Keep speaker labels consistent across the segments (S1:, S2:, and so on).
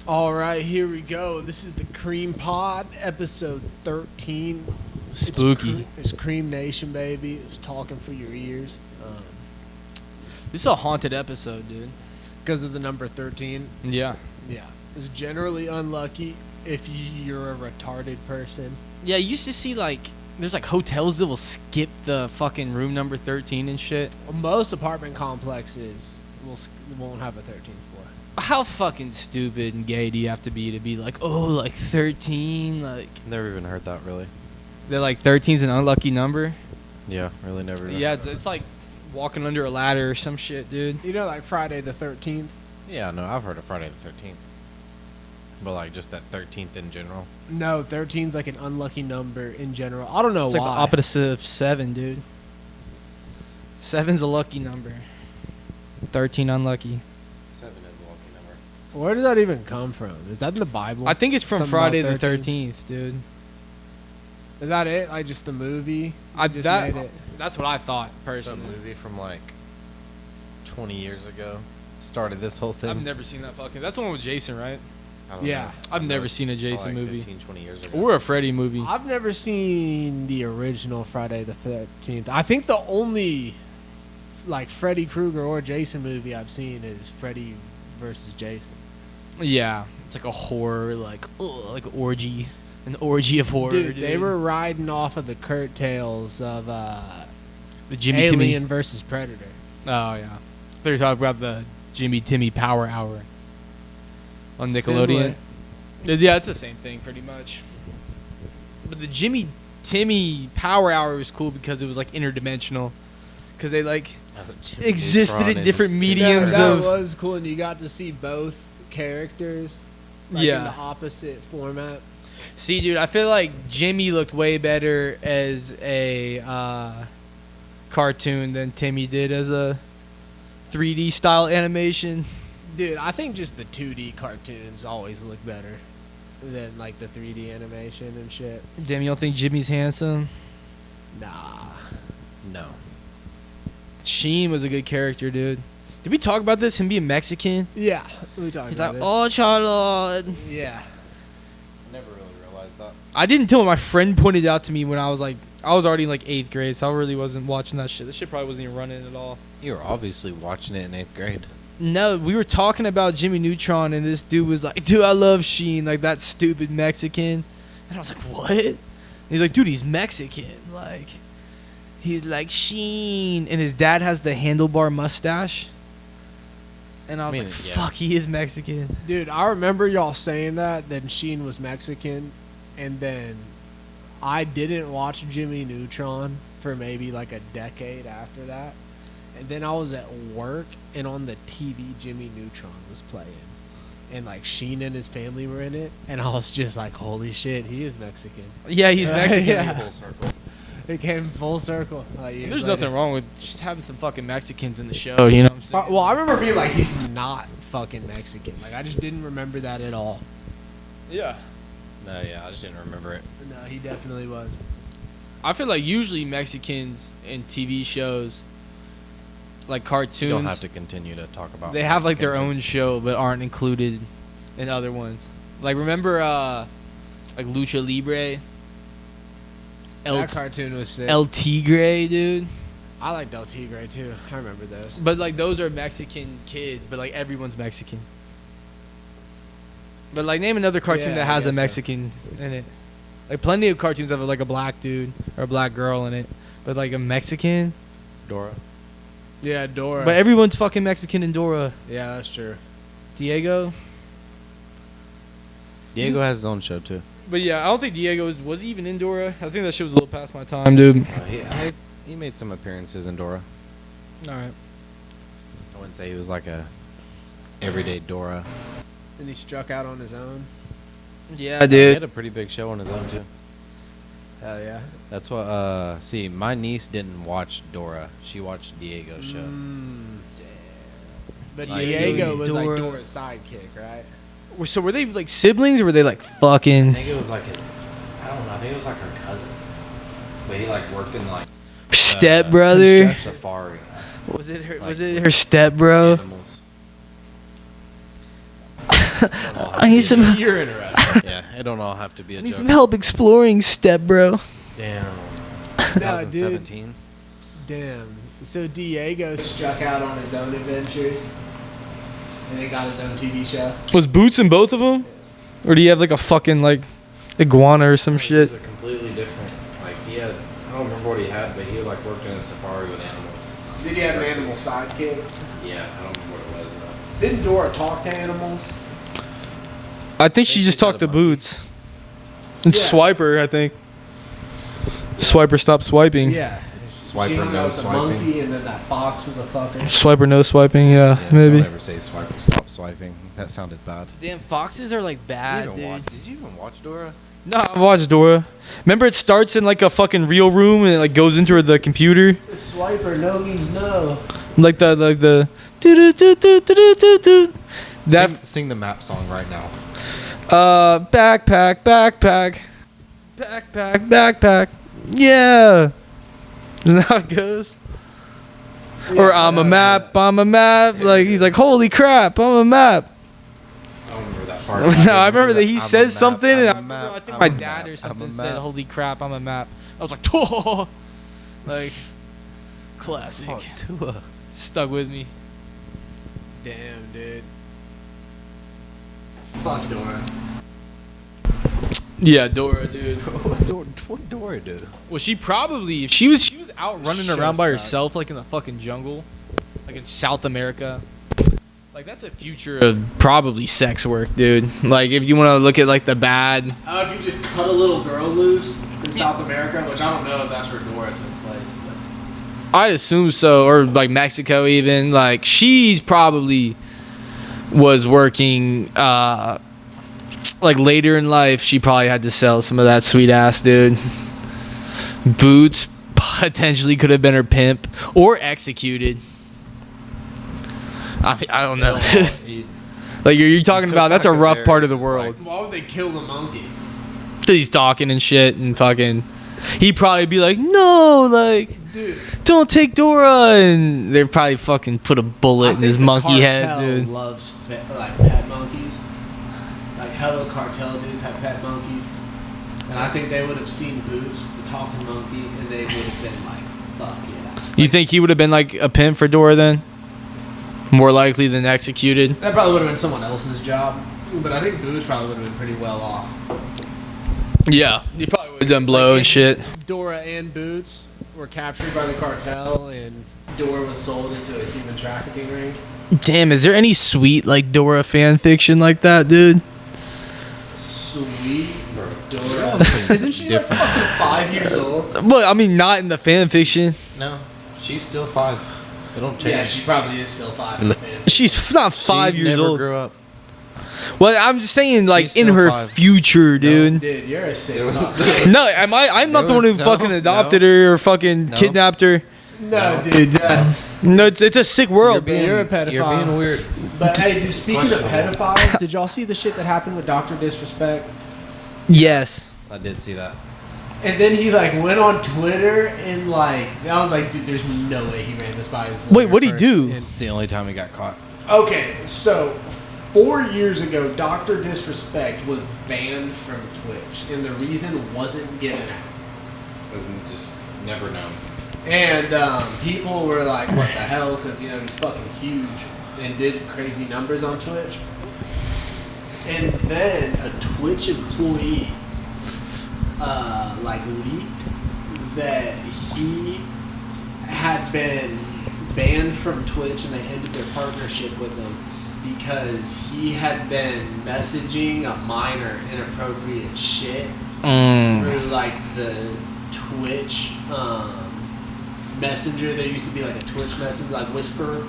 S1: All right, here we go. This is the Cream Pod, episode 13.
S2: Spooky.
S1: It's Cream Nation, baby. It's talking for your ears.
S2: This is a haunted episode, dude.
S1: Because of the number 13.
S2: Yeah.
S1: Yeah. It's generally unlucky if you're a retarded person.
S2: Yeah, you used to see, there's, hotels that will skip the fucking room number 13 and shit.
S1: Most apartment complexes won't have a 13th floor.
S2: How fucking stupid and gay do you have to be like, 13?
S3: Never even heard that, really.
S2: They're like, 13's an unlucky number?
S3: Yeah, really never.
S2: Yeah, it's like walking under a ladder or some shit, dude.
S1: You know, like Friday the 13th?
S3: Yeah, no, I've heard of Friday the 13th. But, just that 13th in general.
S1: No, 13's like an unlucky number in general. I don't know
S2: It's
S1: why.
S2: like the opposite of 7, dude. 7's a lucky number. 13 unlucky.
S3: 7 is a lucky number.
S1: Where does that even come from? Is that in the Bible?
S2: I think it's from
S1: Something
S2: Friday
S1: about
S2: the
S1: 13?
S2: 13th, dude.
S1: Is that it? Like just the movie? Just made it?
S2: That's what I thought,
S3: Some
S2: personally.
S3: movie from, 20 years ago started this whole thing.
S2: I've never seen that fucking... That's the one with Jason, right?
S3: I don't
S1: Yeah.
S3: know.
S2: I've
S3: I know
S2: never
S3: it's
S2: seen a
S3: probably
S2: Jason movie.
S3: 15, 20 years ago.
S2: Or a Freddy movie.
S1: I've never seen the original Friday the 13th. I think the only Freddy Krueger or Jason movie I've seen is Freddy versus Jason.
S2: Yeah. It's like a horror, orgy. An orgy of horror,
S1: Dude, they were riding off of the curtails of
S2: the Jimmy
S1: Alien
S2: Timmy.
S1: versus Predator.
S2: Oh, yeah. They're talking about the Jimmy Timmy Power Hour on Nickelodeon. Yeah, it's the same thing, pretty much. But the Jimmy Timmy Power Hour was cool because it was, interdimensional. Because they,
S3: Jimmy
S2: existed
S3: Neutron
S2: in
S3: and
S2: different
S3: Timmy
S2: mediums
S1: that
S3: Turner.
S2: of-
S1: was cool, and you got to see both characters in
S2: Yeah.
S1: the opposite format.
S2: See, dude, I feel like Jimmy looked way better as a cartoon than Timmy did as a 3D style animation.
S1: Dude, I think just the 2D cartoons always look better than the 3D animation and shit.
S2: Damn, you don't think Jimmy's handsome?
S1: Nah.
S3: No.
S2: Sheen was a good character, dude. Did we talk about this? Him being Mexican?
S1: Yeah, we talked
S2: He's
S1: about
S2: like,
S1: this.
S2: oh, Charlotte.
S1: Yeah.
S3: Never really realized that.
S2: I didn't tell him. My friend pointed it out to me when I was already in 8th grade, so I really wasn't watching that shit. That shit probably wasn't even running at all.
S3: You were obviously watching it in 8th grade.
S2: No, we were talking about Jimmy Neutron, and this dude was like, dude, I love Sheen, that stupid Mexican. And I was like, what? And he's like, dude, he's Mexican. He's like Sheen. And his dad has the handlebar mustache. And I was
S3: mean,
S2: like,
S3: yeah.
S2: fuck, he is Mexican.
S1: Dude, I remember y'all saying that, then Sheen was Mexican, and then I didn't watch Jimmy Neutron for maybe a decade after that. And then I was at work, and on the TV, Jimmy Neutron was playing. And Sheen and his family were in it, and I was just like, holy shit, he is Mexican.
S2: Yeah, he's Mexican.
S1: Yeah.
S3: Full circle.
S1: It came full circle.
S2: There's nothing wrong with just having some fucking Mexicans in the show, you know what I'm saying?
S1: Well, I remember being like, he's not fucking Mexican. I just didn't remember that at all.
S2: Yeah.
S3: No, yeah, I just didn't remember it.
S1: No, he definitely was.
S2: I feel like usually Mexicans in TV shows, cartoons,
S3: You don't have to continue to talk about
S2: they have their
S3: Mexicans.
S2: own show but aren't included in other ones. Remember Lucha Libre?
S1: That cartoon was sick.
S2: El Tigre, dude.
S1: I liked El Tigre too. I remember those.
S2: But those are Mexican kids, but everyone's Mexican. But name another cartoon
S1: Yeah,
S2: that
S1: I
S2: has a
S1: guess so.
S2: Mexican in it. Plenty of cartoons have a black dude or a black girl in it, but a Mexican.
S3: Dora.
S1: Yeah, Dora.
S2: But everyone's fucking Mexican in Dora.
S1: yeah, that's true.
S2: Diego.
S3: Diego has his own show, too.
S2: But yeah, I don't think Diego was he even in Dora. I think that shit was a little past my time, dude.
S3: He made some appearances in Dora.
S2: All right.
S3: I wouldn't say he was a everyday Dora.
S1: And he struck out on his own.
S2: Yeah,
S3: He had a pretty big show on his own, too.
S1: Hell yeah.
S3: That's what, see, my niece didn't watch Dora. She watched Diego's show.
S1: But
S2: Diego
S1: Diego
S2: and
S1: was
S2: Dora.
S1: Dora's sidekick, right?
S2: So were they siblings or were they
S3: I
S2: fucking
S3: think it was his, I don't know, I think it was her cousin. But he, worked in,
S2: step brother?
S3: safari.
S2: Was it her step bro?
S3: Animals.
S2: I need some.
S1: You're interested.
S3: Yeah, it don't all have to be a
S2: I need
S3: joke.
S2: some help exploring, step bro.
S3: Damn.
S1: Nah, dude.
S3: 2017.
S1: Damn. So Diego struck out on his own adventures, and then got his own TV show.
S2: Was Boots in both of them, or do you have like a fucking like iguana or some shit?
S3: It was a completely different. Like he had, I don't remember what he had, but he like worked in a safari with animals.
S1: Did he have an
S3: Versus-
S1: animal sidekick?
S3: Yeah, I don't remember what it was though.
S1: Didn't Dora talk to animals?
S2: I think she
S3: They
S2: just
S3: had
S2: talked
S3: a
S2: to
S3: monkey.
S2: Boots. And
S1: Yeah.
S2: Swiper, I think. Swiper stopped swiping.
S1: Yeah.
S3: Swiper
S1: She hung
S3: no
S1: out with the
S3: swiping.
S1: monkey, and then that fox was a fucker.
S2: Swiper no swiping, yeah, maybe.
S3: Don't ever say swiper stop swiping. That sounded bad.
S2: Damn, foxes are like bad,
S3: Did you even watch Dora?
S2: No, I watched Dora. Remember, it starts in like a fucking real room and it like goes into the computer,
S1: The swiper no means no.
S2: like the do do do do do do do. That
S3: Sing the map song right now.
S2: backpack, backpack. Yeah. Isn't that how it goes? Or I'm a map. Like he's like, holy crap, I'm a map.
S3: I don't remember that part.
S2: No, I remember that he
S3: I'm a
S2: says
S3: map,
S2: something, and
S3: I'm a
S2: I
S3: map,
S2: think
S3: I'm
S2: my
S3: a
S2: dad
S3: map,
S2: or something
S3: I'm a
S2: said,
S3: map.
S2: "Holy crap, I'm a map." I was like, "Oh, like classic."
S3: Oh, Tua.
S2: Stuck with me.
S1: Damn, dude. Fuck Dora.
S2: Yeah, Dora, dude.
S3: What Dora do?
S2: Well, she probably if she was out running
S1: Show
S2: around by
S1: sucked.
S2: herself like in the fucking jungle, like in South America. Like that's a future of probably sex work, dude. Like if you want to look at like the bad.
S1: How if you just cut a little girl loose in South America, which I don't know if that's where Dora took place. But
S2: I assume so, or like Mexico even. Like she's probably was working like later in life. She probably had to sell some of that sweet ass, dude. Boots potentially could have been her pimp or executed. I don't know. Like you're talking about, that's a rough part of the world.
S1: why would they kill the monkey?
S2: He's talking and shit and fucking. He'd probably be like, no, like,
S1: Dude,
S2: don't take Dora, and they'd probably fucking put a bullet in his monkey head, dude.
S1: Loves like pet monkeys. Like Hello Cartel dudes have pet monkeys, and I think they would have seen Boots, the talking monkey, and they would have been like, "Fuck yeah."
S2: You think he would have been like a pimp for Dora then? More likely than executed.
S1: That probably would have been someone else's job, but I think Boots probably would have been pretty well off.
S2: Yeah, he probably would have done blow and shit.
S1: Dora and Boots were captured by the cartel, and Dora was sold into a human trafficking ring.
S2: Damn, is there any sweet like Dora fan fiction like that, dude?
S1: Sweet Dora. Isn't she like
S3: Different.
S1: fucking 5 years old?
S2: But I mean, not in the fan fiction.
S3: No, she's still 5. It don't change.
S1: Yeah, she probably is still 5 in the fan.
S2: She's not 5
S3: She
S2: years
S3: never
S2: old.
S3: grew up.
S2: Well, I'm just saying, like
S3: She's
S2: in
S3: still
S2: her
S3: 5.
S2: future, dude.
S1: Dude, you're a sick
S3: There was-
S1: fuck.
S2: No, am I? I'm not the
S3: There
S2: one who
S3: was-
S2: fucking
S3: no,
S2: adopted
S3: no.
S2: her or fucking
S3: No.
S2: kidnapped her.
S1: No, dude, that's...
S2: No, it's a sick world.
S1: You're a pedophile.
S3: You're being weird.
S1: But hey, dude, speaking of
S3: Questionable.
S1: pedophiles, did y'all see the shit that happened with Dr. Disrespect?
S2: Yes.
S3: I did see that.
S1: And then he like went on Twitter and like I was like, dude, there's no way he ran this by his
S2: Wait,
S1: lawyer
S2: what'd he
S1: first.
S2: do?
S1: And-
S3: It's the only time he got caught.
S1: Okay, so 4 years ago, Dr. Disrespect was banned from Twitch, and the reason wasn't given out.
S3: It was just never known.
S1: And people were like, what the hell? Because, you know, he's fucking huge and did crazy numbers on Twitch. And then a Twitch employee, like, leaked that he had been banned from Twitch and they ended their partnership with him because he had been messaging a minor inappropriate shit through, like, the Twitch, Messenger. There used to be like a Twitch Messenger, like Whisper,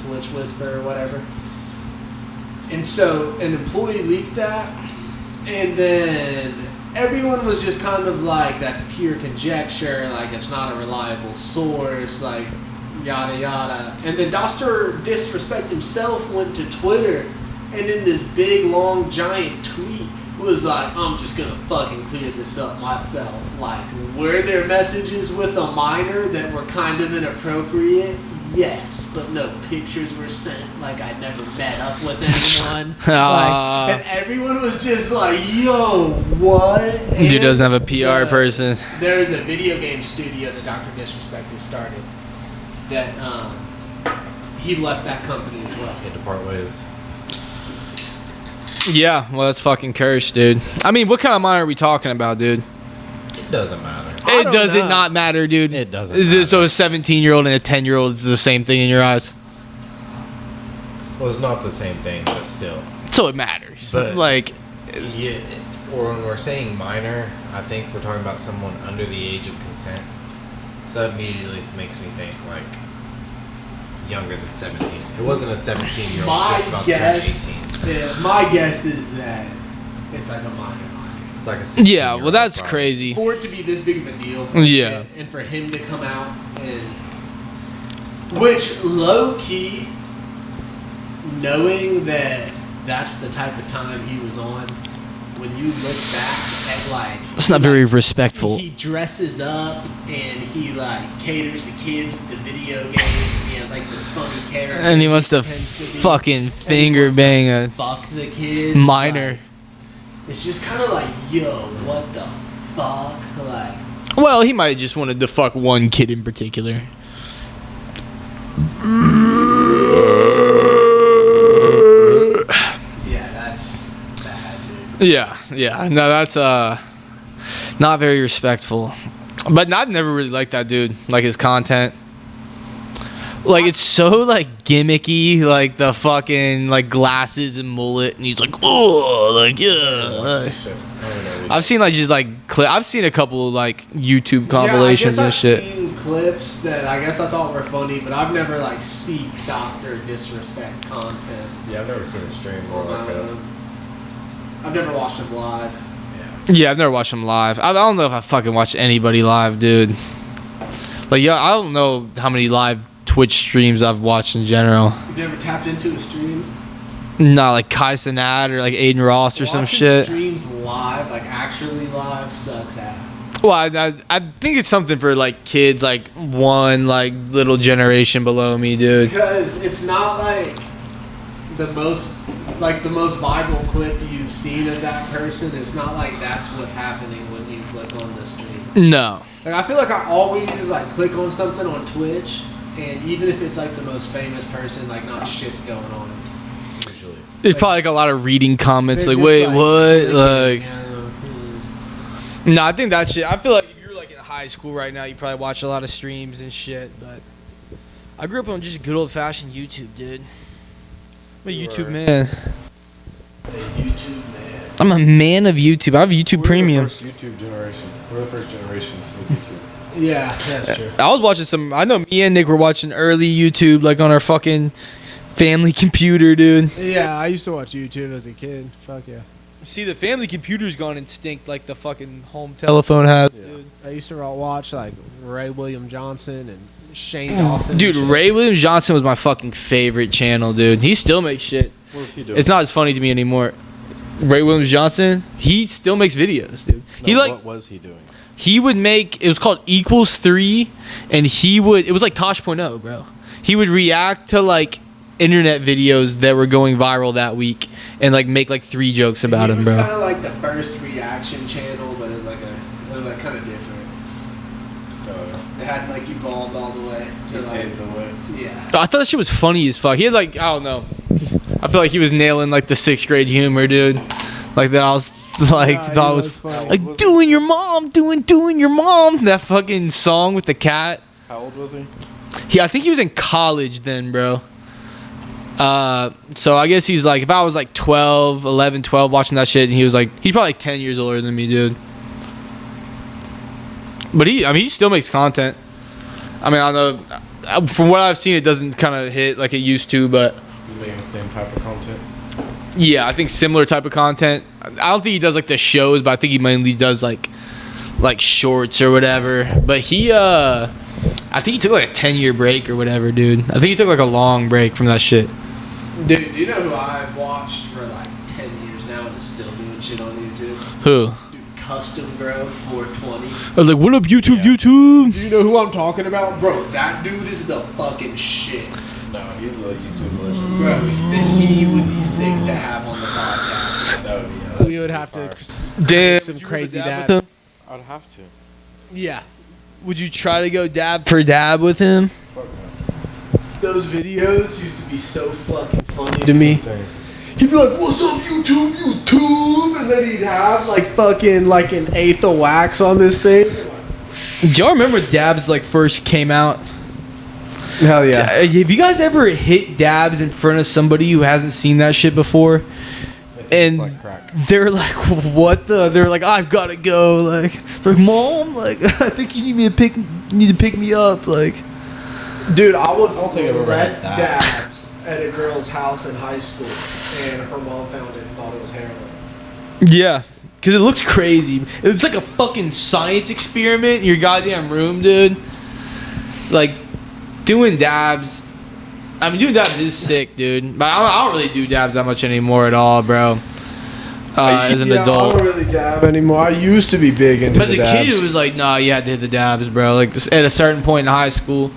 S1: Twitch Whisper or whatever. And so an employee leaked that, and then everyone was just kind of like, that's pure conjecture, like it's not a reliable source, like yada yada. And then Dr. Disrespect himself went to Twitter and in this big long giant tweet was like, I'm just gonna fucking clear this up myself. Like, were there messages with a minor that were kind of inappropriate? yes, but no pictures were sent. Like I never met up with anyone.
S2: Aw.
S1: And everyone was just like, "Yo, what?"
S2: Dude
S1: And
S2: doesn't have a PR person.
S1: There's a video game studio that Dr. Disrespect has started. That he left that company as well.
S3: Had to part ways.
S2: Yeah, well, that's fucking cursed, dude. I mean, what kind of minor are we talking about, dude?
S3: It doesn't matter.
S1: I
S2: It
S1: don't
S2: does
S1: know.
S2: it not matter, dude?
S3: It doesn't
S2: Is it so
S3: matter.
S2: a 17-year-old and a 10-year-old is the same thing in your eyes?
S3: Well, it's not the same thing, but still.
S2: So it matters.
S3: But-
S2: Like,
S3: Yeah, or when we're saying minor, I think we're talking about someone under the age of consent. So that immediately makes me think like younger than 17. It wasn't a 17-year-old just about to turn 18.
S1: My guess is that it's like a minor.
S3: It's like a 16-year-old.
S2: yeah, well, that's
S3: probably.
S2: crazy.
S1: For it to be this big of a deal, and
S2: Yeah.
S1: shit, and for him to come out and, which low key, knowing that that's the type of time he was on, when you look back at like,
S2: It's not very respectful.
S1: he dresses up and he like caters to kids with the video games. And he has like this funny character,
S2: And he wants to
S1: pretends to be-
S2: fucking
S1: and he
S2: finger
S1: wants to
S2: bang a
S1: fuck the kids.
S2: minor.
S1: Like, it's just kind of like, yo, what the fuck? Like,
S2: Well, he might have just wanted to fuck one kid in particular.
S1: yeah, that's bad, dude.
S2: Yeah. No, that's not very respectful. But I've never really liked that dude. Like his content. Like it's so like gimmicky, like the fucking like glasses and mullet, and he's like, oh, like yeah.
S3: Shit. I don't know.
S2: I've seen like just like I've seen a couple like YouTube compilations
S1: yeah, I
S2: and
S1: guess
S2: shit.
S1: I've seen clips that I guess I thought were funny, but I've never like seek Dr. Disrespect content.
S3: Yeah, I've never seen a stream or like a.
S1: I've never watched him live.
S3: Yeah.
S2: Yeah, I've never watched him live. I don't know if I fucking watched anybody live, dude. Like yeah, I don't know how many live Twitch streams I've watched in general.
S1: You've never tapped into a stream?
S2: Not like Kai Cenat or like Aiden Ross or some
S1: Watching
S2: shit.
S1: streams live, like actually live, sucks ass.
S2: Well, I think it's something for like kids, like one like little generation below me, dude.
S1: Because it's not like the most viral clip you've seen of that person. It's not like that's what's happening when you click on the stream.
S2: No.
S1: Like I feel like I always just like click on something on Twitch, and even if it's like the most famous person, like not shit's going on.
S3: Usually.
S2: There's probably like a lot of reading comments
S1: They're
S2: like,
S1: just,
S2: wait, what? Like,
S1: yeah,
S2: no, I think that shit. I feel like if you're like in high school right now, you probably watch a lot of streams and shit. But I grew up on just good old fashioned YouTube, dude. I'm a
S3: You
S2: YouTube
S3: are.
S2: man.
S1: A YouTube man.
S2: I'm a man of YouTube. I have YouTube Premium.
S4: We're the first YouTube generation. We're the first generation with YouTube.
S1: Yeah, that's true.
S2: I was watching some. I know me and Nick were watching early YouTube, like on our fucking family computer, dude.
S1: Yeah, I used to watch YouTube as a kid. Fuck yeah.
S2: See, the family computer's gone extinct like the fucking home telephone has,
S4: Yeah.
S2: dude.
S1: I used to watch like Ray William Johnson and Shane Dawson.
S2: Dude,
S1: and shit.
S2: Ray Williams Johnson was my fucking favorite channel, dude. He still makes shit.
S4: What was he doing?
S2: It's not as funny to me anymore. Ray Williams Johnson, he still makes videos, dude. He
S4: No,
S2: like
S4: what was he doing?
S2: he would make, it was called Equals 3, and it was like Tosh.0, bro. He would react to like internet videos that were going viral that week and like make like 3 jokes about
S1: It
S2: him,
S1: was
S2: bro.
S1: kind of like the first reaction channel, but it was like kind of different. It hadn't like evolved all the way to like
S4: Paved the way.
S1: yeah.
S2: I thought that shit was funny as fuck. He had like, I don't know. I feel like he was nailing like the 6th grade humor, dude. Like that I was like
S1: Yeah,
S2: thought
S1: he
S2: was
S1: was funny.
S2: like doing your mom, doing your mom. That fucking song with the cat.
S4: How old was he?
S2: I think he was in college then, bro. So I guess he's like, if I was like 11, 12 watching that shit, and he was like, he's probably like 10 years older than me, dude. But he still makes content. I mean, I don't know. From what I've seen, it doesn't kind of hit like it used to, but
S4: He's making the same type of content.
S2: yeah, I think similar type of content. I don't think he does like the shows, but I think he mainly does like shorts or whatever. But I think he took like a 10-year break or whatever, dude. I think he took like a long break from that shit.
S1: Dude, do you know who I've watched for like 10 years now and is still doing shit on YouTube?
S2: Who?
S1: Dude, Custom Grow 420.
S2: I was like, what up, YouTube,
S3: Yeah.
S2: YouTube?
S1: Do you know who I'm talking about? Bro, that dude is the fucking shit.
S4: No, he's a YouTube legend.
S1: Bro, he would be sick to have on the podcast.
S4: That would be.
S1: We would have to
S2: Damn.
S1: some
S2: Would you
S1: crazy
S2: go dab
S1: dad.
S2: with him?
S4: I'd have to.
S1: Yeah.
S2: Would you try to go dab for dab with him?
S4: Fuck no.
S1: Those videos used to be so fucking funny to
S4: It's
S1: me.
S4: insane.
S1: He'd be like, "What's up, YouTube, YouTube?" And then he'd have like fucking like an eighth of wax on this thing.
S2: Do y'all remember dabs like first came out?
S1: Hell
S2: Have you guys ever hit dabs in front of somebody who hasn't seen that shit before?
S4: It's
S2: And
S4: like crack.
S2: they're like, what the? They're like, I've got to go. Like, they're like, Mom, like, I think you need to pick me up. Like,
S1: Dude, I once
S3: I don't think I've ever
S1: left
S3: had that.
S1: dabs at a girl's house in high school, and her mom found it and thought it was heroin.
S2: yeah, because it looks crazy. It's like a fucking science experiment in your goddamn room, dude. Like, doing dabs. I mean, doing dabs is sick, dude. But I don't really do dabs that much anymore at all, bro. As an adult.
S1: I don't really dab anymore. I used to be big into
S2: But as
S1: the
S2: a kid,
S1: dabs.
S2: it was like, nah, you had to hit the dabs, bro. Like, just at a certain point in high school,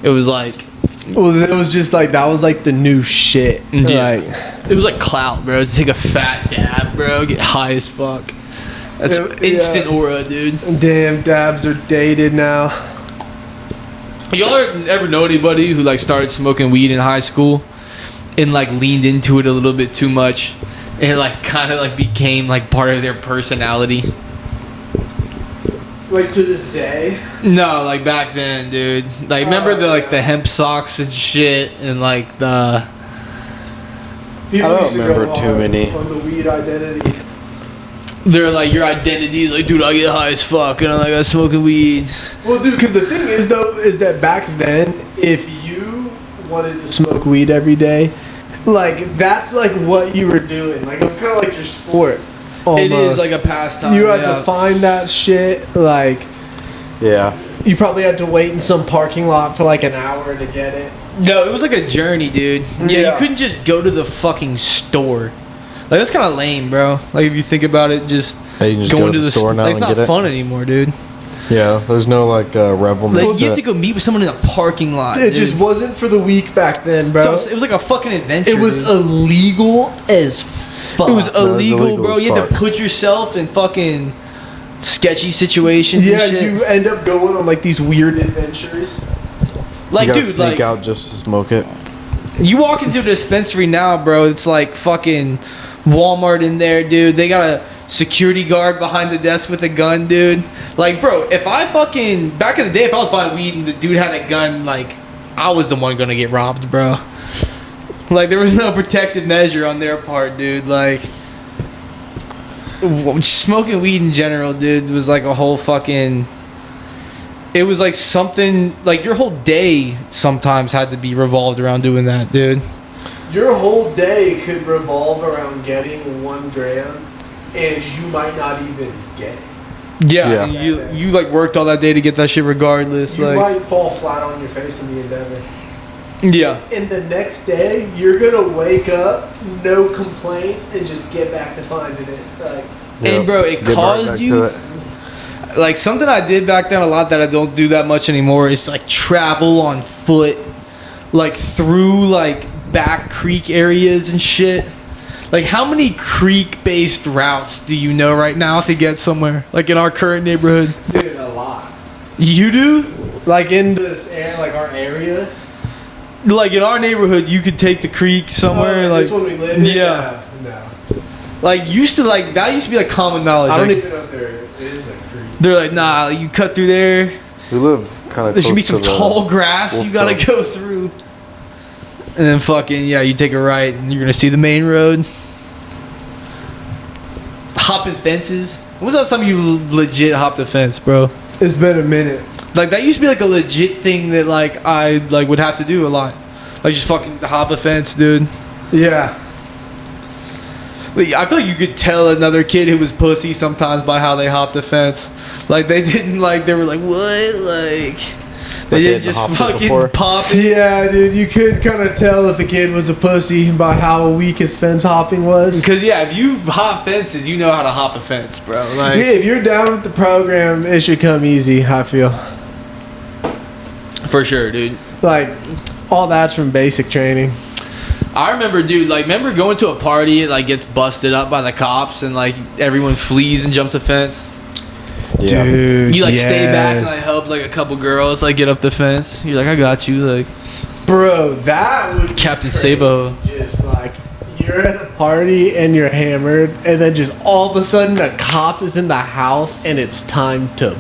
S2: it was like,
S1: Well, it was just like that was like the new shit.
S2: Yeah.
S1: Like,
S2: it was like clout, bro. Just take a fat dab, bro. Get high as fuck. That's
S1: Yeah.
S2: instant aura, dude.
S1: damn, dabs are dated now.
S2: Y'all ever know anybody who like started smoking weed in high school and like leaned into it a little bit too much and like kind of like became like part of their personality?
S1: Like to this day.
S2: No, like back then, dude. Like remember the like the hemp socks and shit and like the
S1: People
S4: don't
S1: used to
S4: remember
S1: go
S4: too
S1: hard
S4: many.
S1: on the weed identity.
S2: they're like your identity is like, dude, I get high as fuck and I'm like I'm smoking weed.
S1: Well, dude, because the thing is though, is that back then, if you wanted to smoke weed every day, like that's like what you were doing. Like it was kind of like your sport. Almost.
S2: It is like a pastime.
S1: You had
S2: yeah.
S1: to find that shit. Like
S4: Yeah.
S1: you probably had to wait in some parking lot for like an hour to get it.
S2: No, it was like a journey, dude. Yeah,
S1: Yeah.
S2: you couldn't just go to the fucking store. Like that's kind of lame, bro. Like if you think about it, just
S4: Hey, you can just
S2: going
S4: go to the store now
S2: like, it's
S4: and
S2: not
S4: get it.
S2: fun anymore, dude.
S4: Yeah, there's no like rebelness
S2: Like you
S4: to
S2: have to
S4: it.
S2: go meet with someone in a parking lot.
S1: It
S2: dude.
S1: just wasn't for the week back then, bro.
S2: So it was like a fucking adventure.
S1: It was
S2: dude.
S1: illegal as fuck.
S2: It was
S4: No, it's
S2: illegal,
S4: illegal
S2: bro.
S4: as
S2: You had to
S4: fuck.
S2: put yourself in fucking sketchy situations
S1: Yeah,
S2: and shit.
S1: you end up going on like these weird adventures.
S2: like,
S4: you gotta
S2: dude,
S4: sneak
S2: like
S4: out just to smoke it.
S2: you walk into a dispensary now, bro. It's like fucking Walmart in there, dude. They got a security guard behind the desk with a gun, dude. Like, bro, if I fucking back in the day, if I was buying weed and the dude had a gun, like, I was the one gonna get robbed, bro. Like, there was no protective measure on their part, dude. Like, smoking weed in general, dude, was like a whole fucking. It was like something like your whole day sometimes had to be revolved around doing that, dude.
S1: Your whole day could revolve around getting 1 gram, and you might not even get it.
S2: Yeah,
S4: Yeah.
S2: you like worked all that day to get that shit regardless.
S1: You
S2: like,
S1: might fall flat on your face in the endeavor.
S2: yeah,
S1: And the next day, you're gonna wake up, no complaints, and just get back to finding it. Like,
S2: And, bro, it
S4: Get right
S2: caused
S4: back
S2: you-
S4: to it.
S2: like something I did back then a lot that I don't do that much anymore is like travel on foot, like through like back creek areas and shit. Like how many creek-based routes do you know right now to get somewhere? Like in our current neighborhood,
S1: dude, a lot.
S2: you do.
S1: Like in this area, like our area.
S2: Like in our neighborhood, you could take the creek somewhere.
S1: Oh,
S2: like
S1: this one we live in?
S2: yeah.
S1: No.
S2: Like used to like that used to be like common knowledge.
S1: I don't
S2: Like,
S1: even know if there is a creek.
S2: they're like, nah, you cut through there.
S4: We live kind of
S2: There's
S4: close
S2: gonna be
S4: to
S2: some
S4: the
S2: tall grass you
S4: Wolf
S2: gotta
S4: Dog.
S2: go through. And then fucking, yeah, you take a right and you're gonna see the main road. Hopping fences. When was the last time you legit hopped a fence, bro?
S1: It's been a minute.
S2: Like that used to be like a legit thing that like I like would have to do a lot. Like just fucking hop a fence, dude.
S1: Yeah.
S2: But I feel like you could tell another kid who was pussy sometimes by how they hopped a fence. Like they didn't like they were like what like They
S4: they
S2: didn't just
S4: hopped it
S2: fucking
S4: before?
S2: pop it.
S1: Yeah, dude, you could kind of tell if a kid was a pussy by how weak his fence hopping was.
S2: Because yeah, if you hop fences, you know how to hop a fence, bro. Like,
S1: Yeah, if you're down with the program, it should come easy, I feel.
S2: for sure, dude.
S1: Like, all that's from basic training.
S2: I remember, dude, like, remember going to a party, it, like, gets busted up by the cops and, like, everyone flees and jumps the fence?
S4: Yeah.
S1: Dude,
S2: You, like, stay back and,
S1: yes.
S2: like, help, like, a couple girls, like, get up the fence. You're like, I got you, like,
S1: Bro, that would be
S2: Captain
S1: crazy.
S2: Sabo.
S1: Just, like, you're at a party and you're hammered, and then just all of a sudden a cop is in the house and it's time to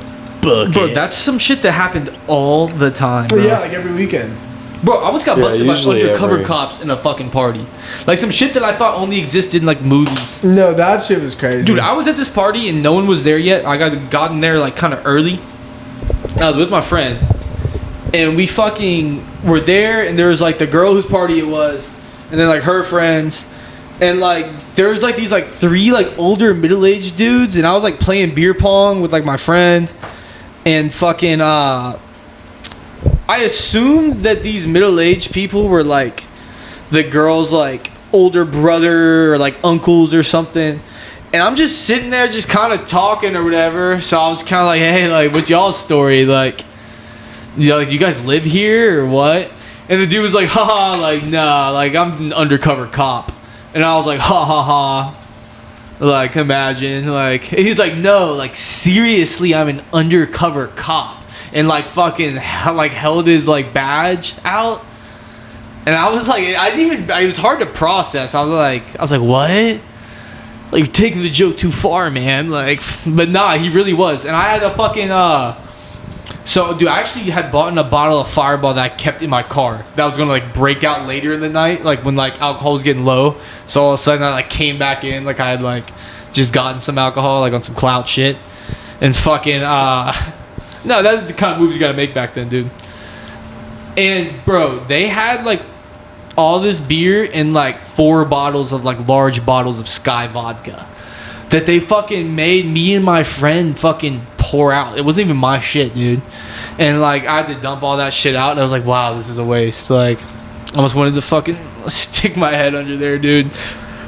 S1: book
S2: Bro,
S1: it.
S2: that's some shit that happened all the time, bro.
S1: Yeah, like every weekend.
S2: Bro, I once got
S4: Yeah,
S2: busted by
S4: usually
S2: undercover
S4: every-
S2: cops in a fucking party. Like, some shit that I thought only existed in, like, movies.
S1: No, that shit was crazy.
S2: Dude, I was at this party and no one was there yet. I gotten there like kind of early. I was with my friend, and we fucking were there. And there was like the girl whose party it was, and then like her friends, and like there was like these like three like older middle-aged dudes, and I was like playing beer pong with like my friend, and fucking I assumed that these middle-aged people were like the girls like older brother or like uncles or something. And I'm just sitting there just kind of talking or whatever. So I was kind of like, hey, like, what's y'all's story? Like, you know, like, you guys live here or what? And the dude was like, haha, like, nah, like, I'm an undercover cop. And I was like, ha ha ha. Like, imagine, like, and he's like, no, like, seriously, I'm an undercover cop. And like fucking like held his like badge out. And I was like, I didn't even, it was hard to process. I was like, what? Like, you're taking the joke too far, man. Like, but nah, he really was. And I had a fucking, so, dude, I actually had bought a bottle of Fireball that I kept in my car. That was gonna, like, break out later in the night, like, when, like, alcohol was getting low. So, all of a sudden, I, like, came back in, like, I had, like, just gotten some alcohol, like, on some clout shit. And fucking, no, that's the kind of moves you gotta make back then, dude. And, bro, they had, like, all this beer and like 4 bottles of like large bottles of Sky vodka that they fucking made me and my friend fucking pour out. It wasn't even my shit, dude. And like I had to dump all that shit out, and I was like, wow, this is a waste. Like, I almost wanted to fucking stick my head under there, dude.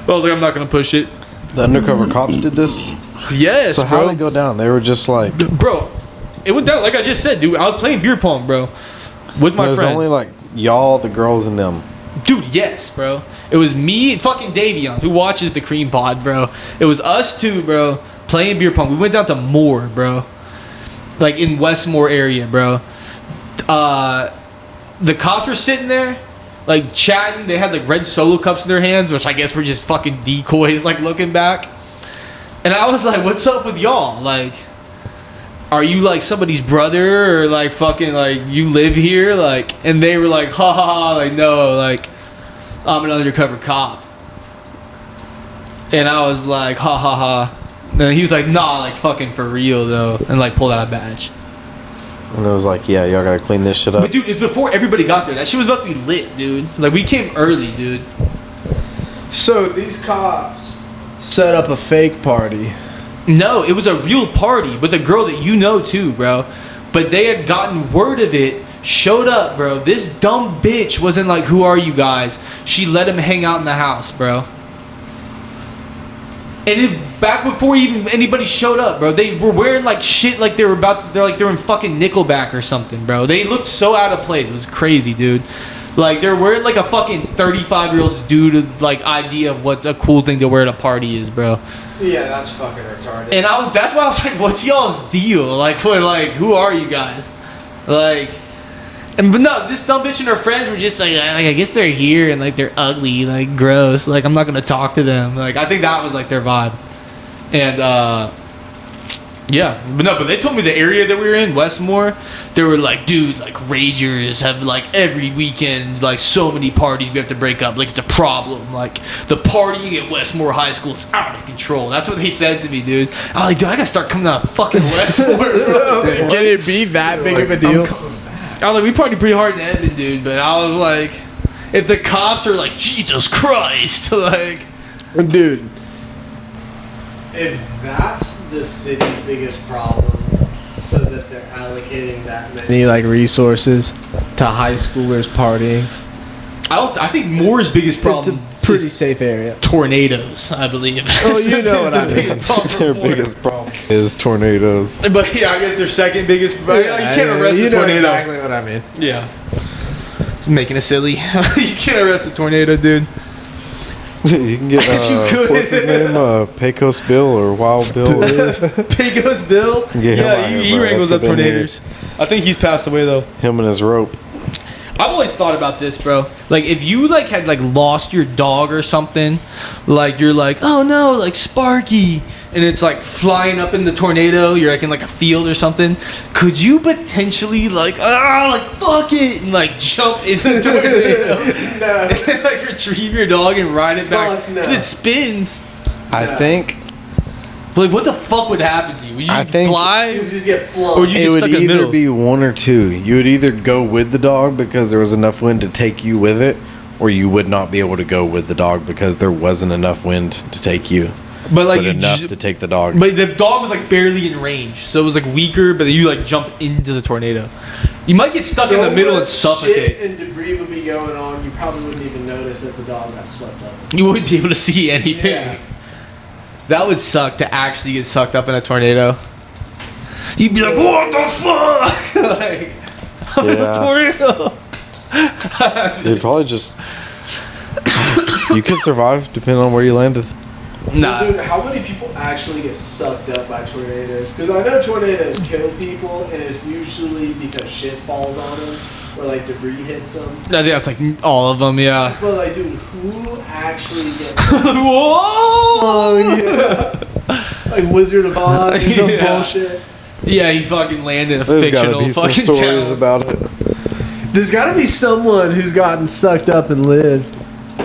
S2: But I was like, I'm not gonna push it.
S4: The undercover cops did this.
S2: Yes,
S4: So
S2: bro.
S4: how did it go down? They were just like,
S2: Bro, it went down like I just said, dude. I was playing beer pong, bro, with my
S4: it was
S2: friend.
S4: only like y'all, the girls, and them.
S2: Dude, yes, bro. It was me and fucking Davion, who watches the Cream Pod, bro. It was us two, bro, playing beer pong. We went down to Moore, bro. Like, in Westmore area, bro. The cops were sitting there, like, chatting. They had, like, red Solo cups in their hands, which I guess were just fucking decoys, like, looking back. And I was like, what's up with y'all? Like, are you like somebody's brother, or like fucking like you live here? Like, and they were like, ha ha ha, like, no, like, I'm an undercover cop. And I was like, ha ha ha. And he was like, nah, like, fucking for real though, and like pulled out a badge.
S4: And it was like, yeah, y'all gotta clean this shit up.
S2: But dude, it's before everybody got there. That shit was about to be lit, dude. Like, we came early, dude.
S1: So these cops set up a fake party.
S2: No, it was a real party with a girl that you know too, bro. But they had gotten word of it, showed up, bro. This dumb bitch wasn't like, who are you guys? She let him hang out in the house, bro. And back before even anybody showed up, bro, they were wearing like shit like they're in fucking Nickelback or something, bro. They looked so out of place. It was crazy, dude. Like, they're wearing like a fucking 35-year-old dude like idea of what a cool thing to wear at a party is, bro.
S1: Yeah, that's fucking retarded.
S2: And that's why I was like, what's y'all's deal? Like, who are you guys? Like, but no, this dumb bitch and her friends were just like, I guess they're here and like they're ugly, like gross. Like, I'm not gonna talk to them. Like, I think that was like their vibe. And yeah, but they told me the area that we were in, Westmore, they were like, dude, like, ragers have like every weekend like so many parties we have to break up. Like, it's a problem. Like, the partying at Westmore High School is out of control. That's what they said to me, dude. I was like, dude, I gotta start coming out of fucking Westmore, bro.
S1: Can it be that big of a deal?
S2: I was like, we partied pretty hard in Edmond, dude. But I was like, if the cops are like, Jesus Christ, like,
S1: Dude, if that's the city's biggest problem, so that they're allocating that many like resources to high schoolers partying.
S2: I think Moore's biggest problem
S1: It's a pretty
S2: is
S1: safe area.
S2: tornadoes, I believe.
S1: Oh, you know what I
S2: The
S1: mean.
S2: biggest problem for
S4: Their
S2: Moore.
S4: biggest problem is tornadoes.
S2: But yeah, I guess their second biggest. You can't arrest
S1: you
S2: a
S1: know
S2: tornado.
S1: exactly what I mean.
S2: Yeah. It's making it silly. You can't arrest a tornado, dude.
S4: You can get
S2: You could.
S4: what's his name? Pecos Bill or Wild Bill.
S2: Pecos Bill.
S4: Get him out
S2: Yeah,
S4: here,
S2: he
S4: bro.
S2: wrangles
S4: That's
S2: up
S4: what they need.
S2: tornadoes. I think he's passed away though.
S4: Him and his rope.
S2: I've always thought about this, bro. Like, if you like had like lost your dog or something, like you're like, oh no, like Sparky, and it's like flying up in the tornado. You're like in like a field or something. Could you potentially like fuck it and like jump in the tornado
S1: No.
S2: and then, like retrieve your dog and ride it back?
S1: Fuck no.
S2: 'Cause it spins.
S4: I think
S2: But like, what the fuck would happen to you? Would you
S4: I
S2: just
S4: think-
S2: fly?
S1: You just get flung.
S2: Or you
S4: it
S2: get
S4: would
S2: stuck in the
S4: either
S2: middle.
S4: be one or two. You would either go with the dog because there was enough wind to take you with it, or you would not be able to go with the dog because there wasn't enough wind to take you,
S2: But like
S4: but
S2: you
S4: enough
S2: ju-
S4: to take the dog.
S2: But the dog was like barely in range, so it was like weaker. But you like jump into the tornado. You might get stuck in the middle and
S1: much
S2: suffocate.
S1: Shit and debris would be going on. You probably wouldn't even notice that the dog got swept up.
S2: You wouldn't be able to see anything.
S1: Yeah.
S2: That would suck to actually get sucked up in a tornado. You'd be like, "What the fuck?" Like, I'm in a
S4: Yeah.
S2: tornado.
S4: You'd probably just. You could survive depending on where you landed.
S2: Nah.
S1: Dude, how many people actually get sucked up by tornadoes? Because I know tornadoes kill people, and it's usually because shit falls on them, or like debris hits them.
S2: I think that's like all of them. Yeah.
S1: But like, dude, who actually gets?
S2: Whoa!
S1: Oh yeah, like Wizard of Oz or some
S2: Yeah.
S1: bullshit.
S2: Yeah, he fucking landed in a
S4: There's gotta
S2: fictional
S4: be some
S2: fucking
S4: stories
S2: town.
S4: about it.
S1: There's got to be someone who's gotten sucked up and lived.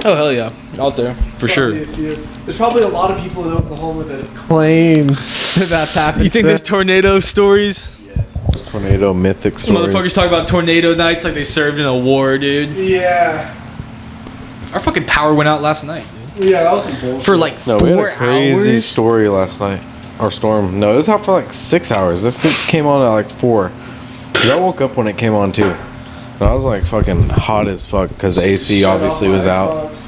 S2: Oh hell yeah, out there for sure.
S1: Probably a few. There's probably a lot of people in Oklahoma that have claimed that that's happened.
S2: You think
S1: to
S2: there's
S1: them.
S2: tornado stories?
S1: Yes.
S4: Tornado mythic
S2: Some motherfuckers
S4: stories.
S2: talk about tornado nights like they served in a war, dude.
S1: Yeah.
S2: Our fucking power went out last night, dude.
S1: Yeah, that was some bullshit.
S2: For like
S4: No,
S2: 4
S4: we had a crazy
S2: hours.
S4: story last night. Our storm. No, it was out for like 6 hours. This thing came on at like 4. Cause I woke up when it came on too. And I was like fucking hot as fuck because the AC
S1: Shut
S4: obviously
S1: off
S4: was
S1: my
S4: out.
S1: Xbox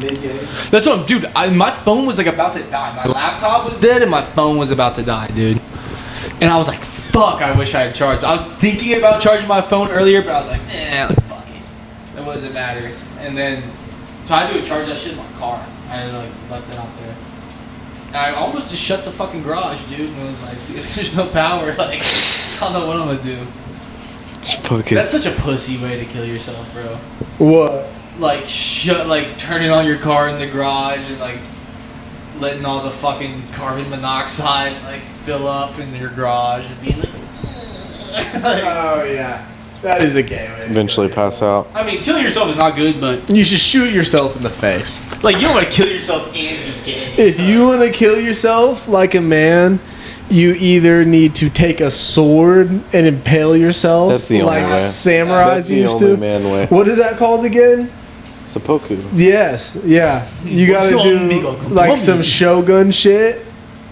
S1: mid-game.
S2: That's what I'm, dude. My phone was like about to die. My laptop was dead and my phone was about to die, dude. And I was like, fuck, I wish I had charged. I was thinking about charging my phone earlier, but I was like, like fuck it. It doesn't matter. And then, so I had to go charge that shit in my car. I like left it out there. And I almost just shut the fucking garage, dude. And it was like, if there's no power, like, I don't know what I'm gonna do.
S4: Fucking.
S2: That's such a pussy way to kill yourself, bro.
S1: What?
S2: Like turning on your car in the garage and like letting all the fucking carbon monoxide like fill up in your garage and being like,
S1: Oh yeah, that is a gay way. to
S4: Eventually
S1: kill
S4: pass
S1: yourself.
S4: out.
S2: I mean, killing yourself is not good, but
S1: You should shoot yourself in the face.
S2: like you don't want to kill yourself and be gay.
S1: If you want to kill yourself like a man, you either need to take a sword and impale yourself
S4: That's the only
S1: like
S4: way.
S1: samurais
S4: That's the
S1: used
S4: only
S1: to.
S4: man way.
S1: What is that called again?
S4: Seppuku.
S1: Yes, yeah. You gotta
S2: So
S1: do
S2: amigo,
S1: like some
S2: come
S1: shogun shit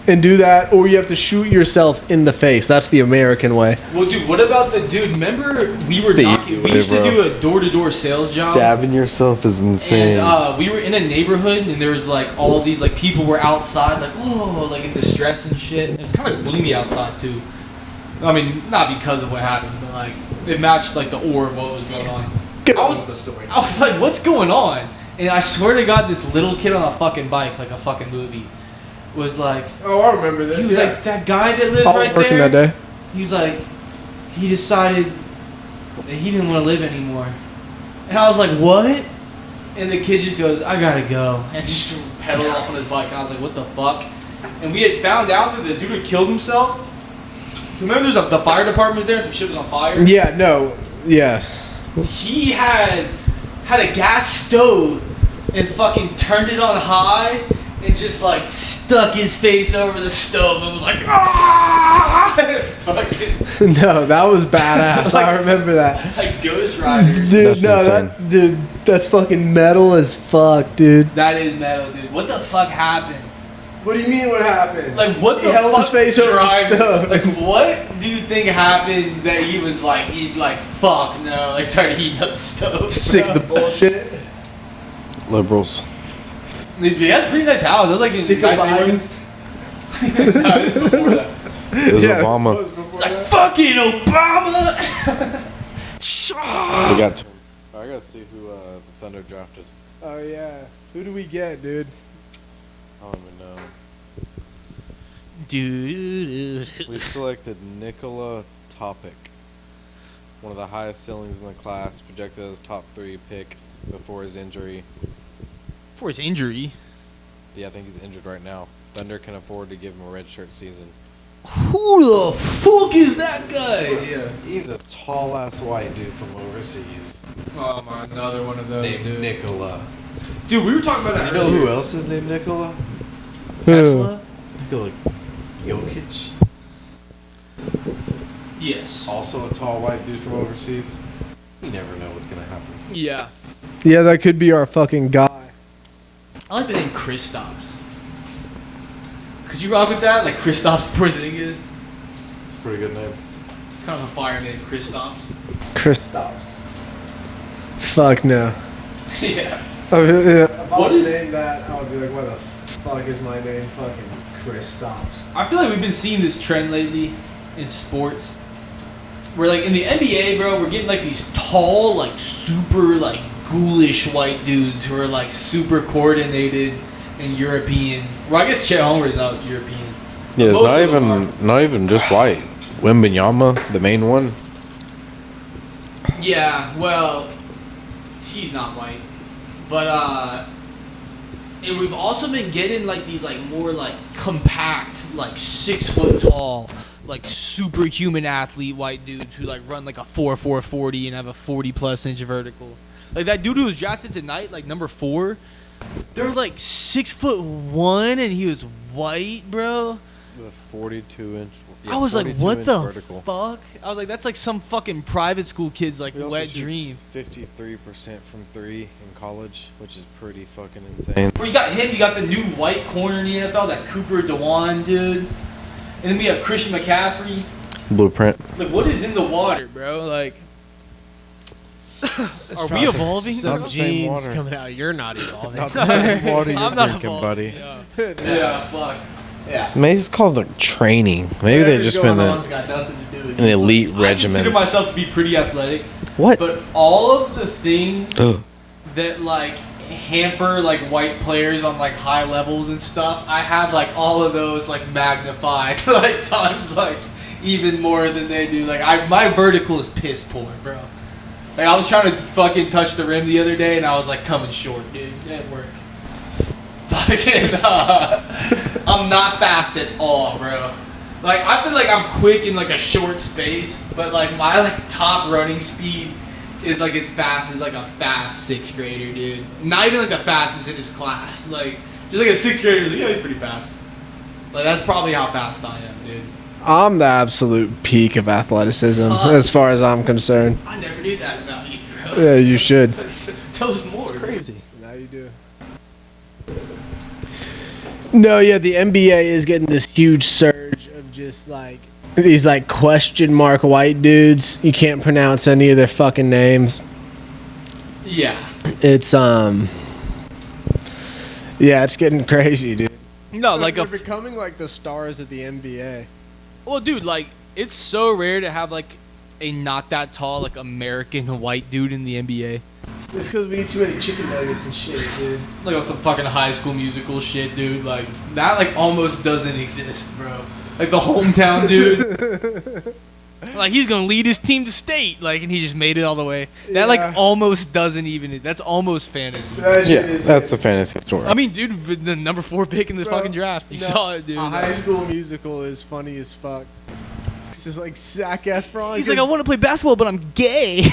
S1: and do that, or you have to shoot yourself in the face. That's the American way.
S2: Well, dude, what about the dude? Remember we were
S4: It's the
S2: knocking.
S4: easy
S2: We
S4: way,
S2: used to
S4: bro.
S2: do a door-to-door sales job.
S4: Stabbing yourself is insane.
S2: And we were in a neighborhood, and there was like all these like people were outside, like oh, like in distress and shit. It was kind of gloomy outside too. I mean, not because of what happened, but like it matched like the aura of what was going on.
S1: Get
S2: I
S1: on
S2: was-
S1: with the story.
S2: I was like, what's going on? And I swear to God, this little kid on a fucking bike, like a fucking movie, was like,
S1: Oh, I remember this.
S2: he was like that guy that lives
S1: I was
S2: right
S1: working
S2: there.
S1: that day.
S2: He was like, he decided that he didn't want to live anymore. And I was like, what? And the kid just goes, I gotta go. And just pedaled off on his bike. And I was like, what the fuck? And we had found out that the dude had killed himself. Remember the fire department was there and some shit was on fire?
S1: Yeah, no, yeah.
S2: He had a gas stove and fucking turned it on high and just like stuck his face over the stove and was like, ah! Fucking
S1: No, that was badass. I remember that.
S2: like Ghost Riders.
S1: Dude,
S4: That's
S1: no,
S4: insane.
S1: that's fucking metal as fuck, dude.
S2: That is metal, dude. What the fuck happened?
S1: What do you mean? What happened?
S2: Like, what
S1: He
S2: the
S1: held
S2: fuck
S1: his face over the
S2: drive-
S1: stove.
S2: Like, what do you think happened that he was like, fuck no, like started heating up the stove?
S1: Sick of the
S2: bro?
S1: bullshit.
S4: Liberals.
S2: He had a pretty nice house. It was like
S1: Sick
S2: a nice
S1: of Biden.
S2: neighborhood. No, this is before that.
S4: It was Obama.
S2: It's like, fucking Obama!
S4: We got. I gotta see who the Thunder drafted.
S1: Oh yeah. Who do we get, dude?
S4: I don't even know.
S2: Dude.
S4: We selected Nikola Topic, one of the highest ceilings in the class, projected as top 3 pick before his injury.
S2: For his injury.
S4: Yeah, I think he's injured right now. Thunder can afford to give him a redshirt season.
S2: Who the fuck is that guy? Yeah.
S4: He's a tall ass white dude from overseas
S2: Oh my, another one of those,
S4: named
S2: dude.
S4: Nikola.
S2: Dude, we were talking about that
S4: You know
S2: earlier.
S4: who else is named Nikola?
S2: Tesla?
S4: Nikola Jokic.
S2: Yes.
S4: Also a tall white dude from overseas. You never know what's gonna happen.
S2: Yeah.
S1: Yeah, that could be our fucking guy.
S2: I like the name Kristaps. Could you rock with that? Like Kristaps Porzingis?
S4: It's a pretty good name.
S2: It's kind of a fire name, Kristaps.
S1: Kristaps. Fuck no.
S2: Yeah.
S1: If I
S2: What
S1: was
S2: is-
S1: named that, I would be like, why the fuck is my name fucking Kristaps?
S2: I feel like we've been seeing this trend lately in sports. Where like in the NBA, bro, we're getting like these tall, like super like ghoulish white dudes who are like super coordinated and European. Well, I guess Chet Holmgren is not European.
S4: Yeah, it's
S2: Most
S4: not
S2: of them
S4: not even just white. Wembanyama, the main one.
S2: Yeah, well, he's not white, but and we've also been getting like these like more like compact, like 6 foot tall, like superhuman athlete white dudes who like run like a 4.40 and have a 40+ inch vertical. Like that dude who was drafted tonight, like number 4, they're like 6'1" and he was white, bro.
S4: With a 42 inch.
S2: I was like, what
S4: 42
S2: the
S4: inch vertical.
S2: fuck? I was like, that's like some fucking private school kid's like
S4: He also
S2: wet
S4: shoots
S2: dream.
S4: 53% from 3 in college, which is pretty fucking insane.
S2: Where you got him, you got the new white corner in the NFL, that Cooper DeWan dude. And then we have Christian McCaffrey.
S4: Blueprint.
S2: Like, what is in the water, bro? Like, are we evolving?
S4: Not
S1: Some
S4: the same
S1: genes
S4: water.
S1: coming out. You're not evolving.
S4: Not the same water you're
S2: I'm not
S4: drinking,
S2: evolving,
S4: buddy.
S2: Yeah, yeah fuck. Yeah.
S4: So maybe it's called like training. Maybe they've just been
S2: It's got nothing to do with
S4: an
S2: it.
S4: elite
S2: I consider
S4: regiment.
S2: myself to be pretty athletic,
S4: What?
S2: but all of the things
S4: Ugh.
S2: that like hamper like white players on like high levels and stuff, I have like all of those like magnified like times like even more than they do. Like my vertical is piss poor, bro. Like I was trying to fucking touch the rim the other day and I was like coming short, dude. It didn't work. Fucking I'm not fast at all, bro. Like I feel like I'm quick in like a short space, but like my like top running speed is like as fast as like a fast 6th grader, dude. Not even like the fastest in his class. Like just like a 6th grader, like, yeah, he's pretty fast. Like that's probably how fast I am, dude.
S1: I'm the absolute peak of athleticism,
S2: Fuck.
S1: as far as I'm concerned.
S2: I never knew that about you, bro.
S1: Yeah, you should.
S2: Tell us more.
S4: Crazy.
S1: Now you do. No, yeah, the NBA is getting this huge surge of just like these like question mark white dudes. You can't pronounce any of their fucking names.
S2: Yeah.
S1: It's yeah, it's getting crazy, dude.
S2: No, like
S1: They're
S2: a
S1: becoming like the stars of the NBA.
S2: well, dude, like it's so rare to have like a not that tall like American white dude in the NBA.
S1: It's because we eat too many chicken nuggets and shit, dude.
S2: Like on some fucking High School Musical shit, dude. Like that, like almost doesn't exist, bro. Like the hometown dude. Like he's gonna lead his team to state, like, and he just made it all the way. That like
S1: Yeah.
S2: almost doesn't even. That's almost fantasy.
S1: That shit
S4: Yeah,
S1: is
S4: that's a fantasy story.
S2: I mean, dude, with the number 4 pick in the
S1: Bro,
S2: fucking draft. You
S1: no,
S2: saw it, dude.
S1: A High School Musical is funny as fuck. It's just like Zac Efron.
S2: He's like, I want to play basketball, but I'm gay.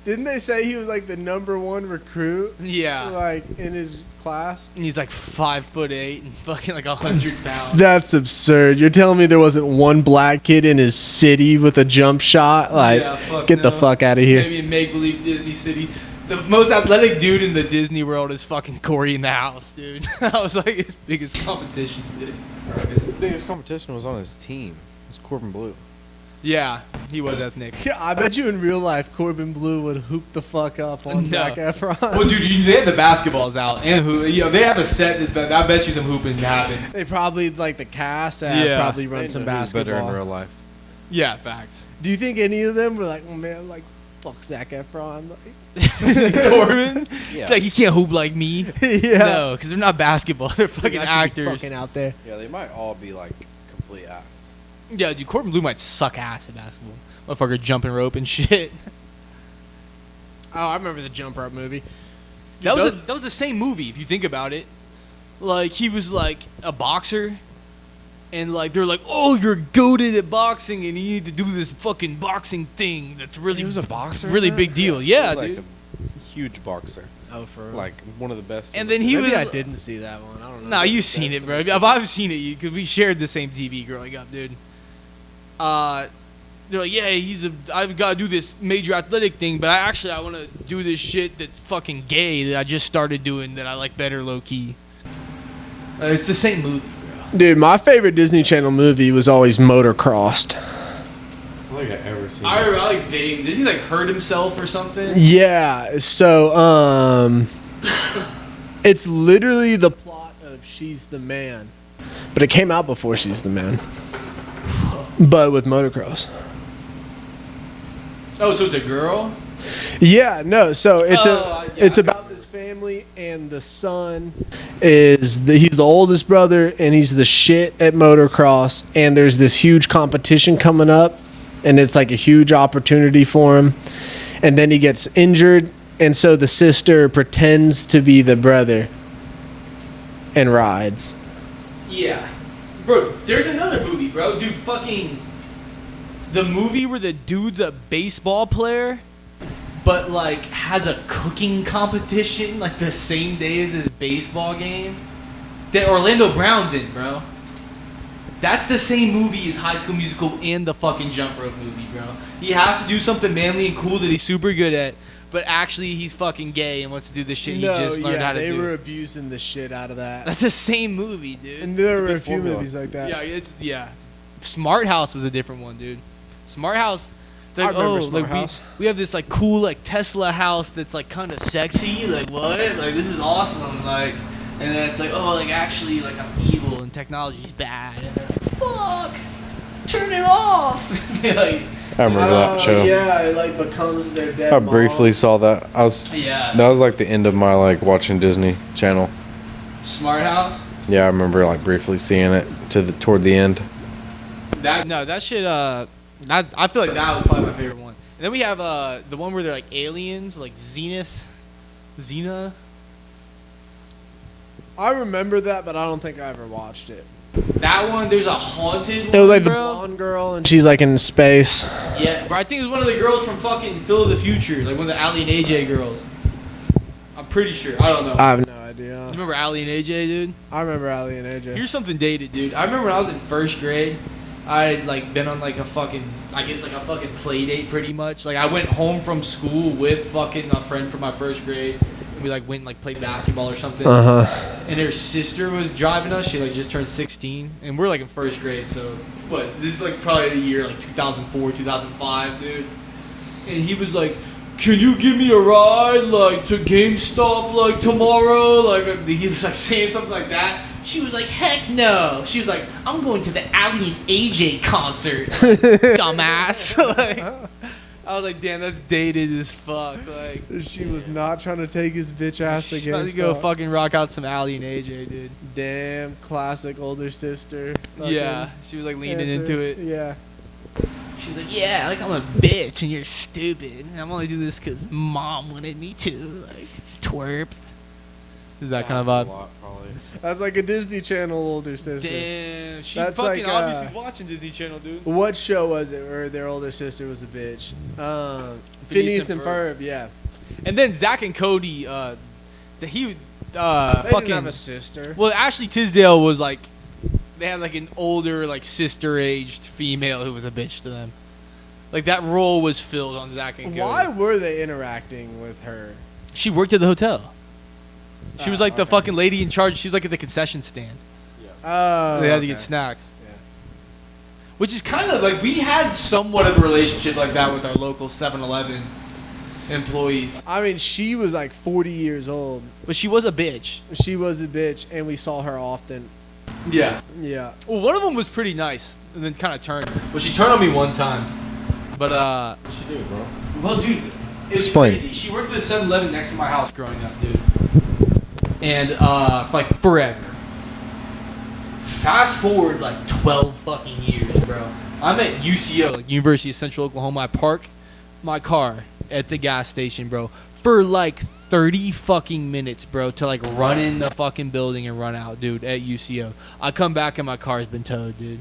S1: Didn't they say he was like the #1 recruit,
S2: Yeah.
S1: like in his class?
S2: And he's like 5'8" and fucking like 100 pounds.
S1: That's absurd. You're telling me there wasn't one black kid in his city with a jump shot? Like,
S2: Yeah, fuck
S1: get the
S2: no.
S1: fuck out of here.
S2: Maybe in make believe Disney City. The most athletic dude in the Disney World is fucking Corey in the house, dude. That was like his biggest competition, dude.
S4: His biggest competition was on his team. It was Corbin Blue.
S2: Yeah, he was ethnic.
S1: Yeah, I bet you in real life Corbin Blue would hoop the fuck up on
S2: No.
S1: Zac Efron.
S2: Well, dude, they have the basketballs out, and they have a set that's better. I bet you some hooping happened.
S1: They probably like the cast has
S2: Yeah.
S1: probably run some basketball.
S4: Better in real life.
S2: Yeah, facts.
S1: Do you think any of them were like, oh man, like fuck Zac Efron? Like,
S2: Corbin?
S4: Yeah.
S2: Like, he can't hoop like me.
S1: yeah,
S2: No, because they're not basketball. They're fucking
S1: I should be
S2: actors.
S1: fucking out there.
S4: Yeah, they might all be like complete ass.
S2: Yeah, dude, Corbin Blue might suck ass at basketball. Motherfucker jumping rope and shit.
S1: Oh, I remember the jump rope movie.
S2: That was the same movie if you think about it. Like, he was like a boxer, and like they're like, oh, you're goated at boxing, and you need to do this fucking boxing thing that's really
S1: He was a boxer.
S2: really big deal. Yeah,
S4: He was,
S2: dude.
S4: like a huge boxer,
S1: Oh, for real.
S4: like one of the best.
S2: And
S4: in
S2: then
S4: the-
S2: he
S1: Maybe
S2: was.
S1: I didn't see that one. I don't know.
S2: Nah, you've seen it, bro. I've seen it because we shared the same TV growing up, dude. They're like, yeah, I've got to do this major athletic thing, but I want to do this shit that's fucking gay that I just started doing that I like better low key. It's the same movie, bro.
S1: Dude, my favorite Disney Channel movie was always Motorcrossed.
S4: I don't think I've ever seen.
S2: I like vague. Does he like hurt himself or something?
S1: Yeah, so it's literally the plot of She's the Man, but it came out before She's the Man, but with motocross.
S2: Oh, so it's a girl?
S1: Yeah, no, so it's
S2: Yeah,
S1: it's about this family, and the son he's the oldest brother, and he's the shit at motocross, and there's this huge competition coming up, and it's like a huge opportunity for him, and then he gets injured, and so the sister pretends to be the brother and rides.
S2: Yeah. Bro, there's another movie, bro. Dude, fucking... The movie where the dude's a baseball player, but, like, has a cooking competition, like, the same day as his baseball game. That Orlando Brown's in, bro. That's the same movie as High School Musical and the fucking Jump Rope movie, bro. He has to do something manly and cool that he's super good at, but actually he's fucking gay and wants to do the shit he just learned how to
S1: they
S2: do.
S1: were abusing the shit out of that.
S2: That's the same movie, dude.
S1: And there were a
S4: good
S1: few
S4: formula.
S1: movies like that.
S2: Yeah. Smart House was a different one, dude. Smart House. Like,
S1: I remember
S2: oh,
S1: Smart
S2: like
S1: House.
S2: we have this like cool like Tesla house that's like kind of sexy. Like what? Like this is awesome. Like, and then it's like, oh, like actually like I'm evil and technology's bad. And they're like, fuck, turn it off. Like,
S4: I remember that show.
S1: Yeah, it like becomes their dead
S4: I
S1: mom.
S4: briefly saw that.
S2: yeah.
S4: That was like the end of my like watching Disney Channel.
S2: Smart House.
S4: Yeah, I remember like briefly seeing it toward the end.
S2: That shit. I feel like that was probably my favorite one. And then we have the one where they're like aliens, like Xena.
S1: I remember that, but I don't think I ever watched it.
S2: That one, there's a haunted one,
S1: It was like the
S2: bro.
S1: blonde girl, and she's like in space.
S2: Yeah, bro, I think it was one of the girls from fucking Phil of the Future, like one of the Allie and AJ girls. I'm pretty sure. I don't know.
S1: I have no idea.
S2: You remember Allie and AJ, dude?
S1: I remember Ali and AJ.
S2: Here's something dated, dude. I remember when I was in first grade, I had like been on like a fucking play date pretty much. Like I went home from school with fucking a friend from my first grade. And we like went and like played basketball or something. And her sister was driving us. She like just turned 16, and we're like in first grade. So, what? This is like probably the year like 2004, 2005, dude. And he was like, "Can you give me a ride like to GameStop like tomorrow?" Like he's like saying something like that. She was like, "Heck no!" She was like, "I'm going to the Allie and AJ concert, dumbass." Like, I was like, "Damn, that's dated as fuck." Like,
S1: She was not trying to take his bitch ass
S2: she's
S1: again.
S2: about to go fucking rock out some Allie and AJ, dude.
S1: Damn, classic older sister.
S2: Yeah, she was like leaning into it.
S1: Yeah.
S2: She's like, "Yeah, like I'm a bitch and you're stupid. And I'm only doing this because mom wanted me to." Like, twerp. Is that kind of vibe?
S1: That's like a Disney Channel older sister.
S2: Damn, she
S1: That's
S2: fucking
S1: like,
S2: obviously watching Disney Channel, dude.
S1: What show was it where their older sister was a bitch? Phineas and Ferb, yeah.
S2: And then Zach and Cody,
S1: They
S2: fucking
S1: didn't have a sister.
S2: well, Ashley Tisdale was like, they had like an older like sister-aged female who was a bitch to them. Like that role was filled on Zach and Cody.
S1: Why were they interacting with her?
S2: She worked at the hotel. She was like the
S1: okay.
S2: fucking lady in charge. She was like at the concession stand.
S1: Oh,
S2: They had to get snacks. Which is kind of like, we had somewhat of a relationship like that with our local 7-Eleven employees.
S1: I mean, she was like 40 years old.
S2: But she was a bitch.
S1: She was a bitch, and we saw her often.
S2: Yeah.
S1: Yeah.
S2: Well, one of them was pretty nice, and then kind of turned. Well, she turned on me one time. But,
S3: What she do, bro?
S2: well, dude, it was
S4: Explain.
S2: crazy. She worked at the 7-Eleven next to my house growing up, dude. And, for like forever. Fast forward like 12 fucking years, bro. I'm at UCO, like University of Central Oklahoma. I park my car at the gas station, bro, for like 30 fucking minutes, bro, to like run in the fucking building and run out, dude, at UCO. I come back and my car's been towed, dude.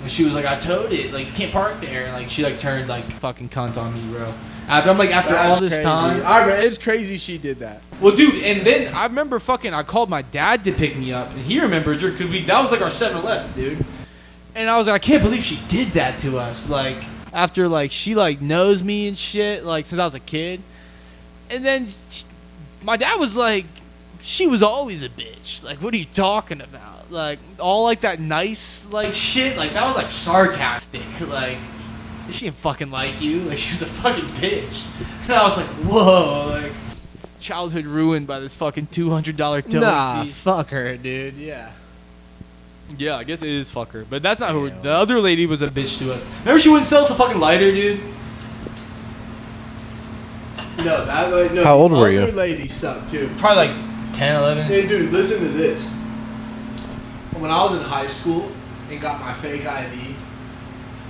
S2: And she was like, I towed it. Like, you can't park there. Like, she like turned like fucking cunt on me, bro. After all
S1: That's
S2: this
S1: crazy.
S2: time.
S1: It's crazy she did that.
S2: Well, dude, and then I remember I called my dad to pick me up, and he remembers her because that was like our 7-Eleven, dude. And I was like, I can't believe she did that to us. Like, after, like, she, like, knows me and shit, like, since I was a kid. And then my dad was like, she was always a bitch. Like, what are you talking about? Like, all, like, that nice, like, shit. Like, that was, like, sarcastic. Like, she didn't fucking like you. Like, she was a fucking bitch. And I was like, whoa, like, childhood ruined by this fucking $200 towing
S1: Nah,
S2: fee.
S1: fuck her, dude. Yeah.
S2: Yeah, I guess it is fucker. But that's not who. The other lady was a bitch to us. Remember she wouldn't sell us a fucking lighter, dude?
S1: No, that lady. No,
S4: How old were
S1: the
S4: you?
S1: other lady sucked too.
S2: Probably like 10, 11.
S1: Hey, dude, listen to this. When I was in high school and got my fake ID,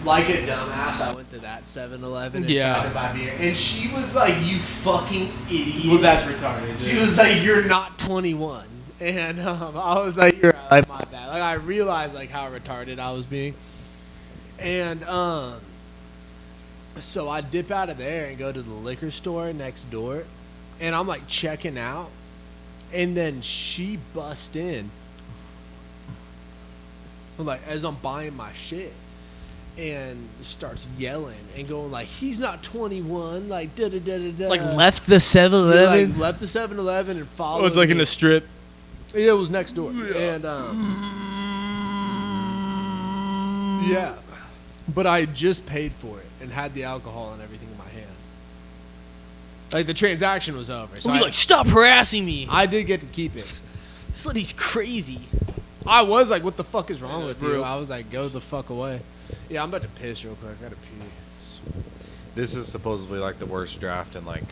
S1: like a dumbass, I went to that 7-Eleven and
S2: Yeah.
S1: tried to buy beer. And she was like, you fucking idiot.
S2: Well, that's retarded.
S1: She was like, you're not 21. And I was like, you're like, my bad. Like, I realized like how retarded I was being. And so I dip out of there and go to the liquor store next door. And I'm like checking out. And then she busts in. Like, as I'm buying my shit. And starts yelling and going like, he's not 21. Like, da-da-da-da-da.
S2: like left the
S1: Yeah,
S2: 7-Eleven.
S1: like, left the 7-Eleven and followed
S2: Oh, it's like
S1: me.
S2: in a strip.
S1: Yeah, it was next door. And yeah. But I had just paid for it and had the alcohol and everything in my hands. Like the transaction was over. So
S2: So like, stop harassing me.
S1: I did get to keep it.
S2: This lady's crazy.
S1: I was like, what the fuck is wrong with you?
S2: bro.
S1: I was like, go the fuck away. Yeah, I'm about to piss real quick. I gotta pee.
S3: This is supposedly like the worst draft in like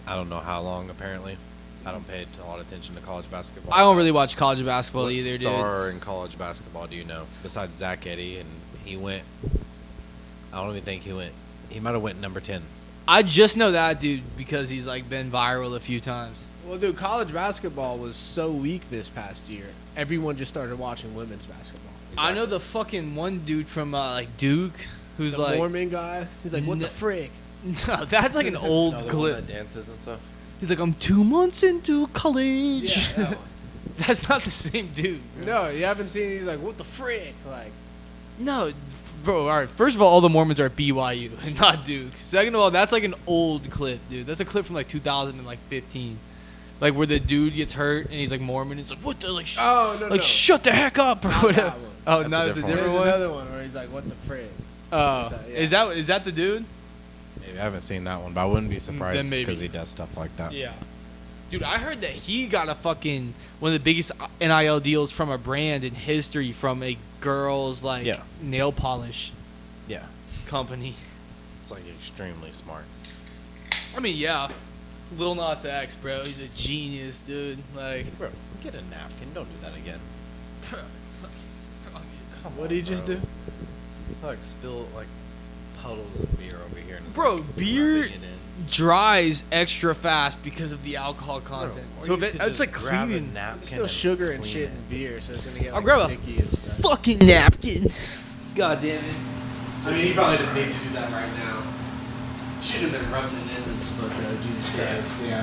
S3: I don't know how long. Apparently, I don't pay a lot of attention to college basketball.
S2: I don't really watch college basketball
S3: What
S2: either, dude.
S3: star in college basketball do you know besides Zach Edey? And he went. I don't even think he went. He might have went number 10.
S2: I just know that dude because he's like been viral a few times.
S1: Well, dude, college basketball was so weak this past year. Everyone just started watching women's basketball.
S2: I know the fucking one dude from like Duke who's
S1: The
S2: like,
S1: Mormon guy. He's like, what the
S2: No.
S1: frick?
S2: no, that's like an old clip.
S3: dances and stuff.
S2: He's like, I'm 2 months into college.
S1: Yeah, that one.
S2: That's not the same dude.
S1: No, you haven't seen. He's like, what the frick? Like,
S2: No, bro. All right. First of all the Mormons are at BYU and not Duke. Second of all, that's like an old clip, dude. That's a clip from like 2015, like where the dude gets hurt and he's like Mormon. It's like, what the like?
S1: oh no,
S2: like
S1: no.
S2: shut the heck up or
S1: Not
S2: whatever.
S1: that one.
S2: Oh,
S3: That's
S2: no,
S3: a
S2: it's a
S3: different
S2: different
S1: There's
S2: one.
S1: another one where he's like, what the frick?
S2: Oh,
S1: Yeah.
S2: is that the dude?
S3: Maybe I haven't seen that one, but I wouldn't be surprised
S2: Then maybe.
S3: because he does stuff like that.
S2: Yeah. Dude, I heard that he got a fucking one of the biggest NIL deals from a brand in history from a girl's like
S3: Yeah.
S2: nail polish
S3: Yeah,
S2: company.
S3: it's like extremely smart.
S2: I mean, yeah. Lil Nas X, bro. He's a genius, dude. Like,
S3: Bro, get a napkin. Don't do that again.
S2: bro, it's fucking
S3: Come
S1: What
S3: on,
S1: did he just
S3: bro.
S1: do?
S3: Like spill like puddles of beer over here. And it's
S2: Bro,
S3: like,
S2: beer
S3: rubbing it in.
S2: dries extra fast because of the alcohol content.
S3: Or
S2: So
S3: you
S2: if
S3: could
S2: it's
S3: just
S2: like
S3: grab a
S2: cleaning.
S3: napkin
S1: There's still
S3: and
S1: sugar and
S3: clean
S1: shit
S3: it.
S1: in beer, so it's gonna get
S2: I'll
S1: like
S2: grab a
S1: sticky and stuff.
S2: Fucking napkin. God damn it.
S1: I mean, he probably didn't need to do that right now. Should have been rubbing it in with his foot, though. Jesus Christ. Yeah.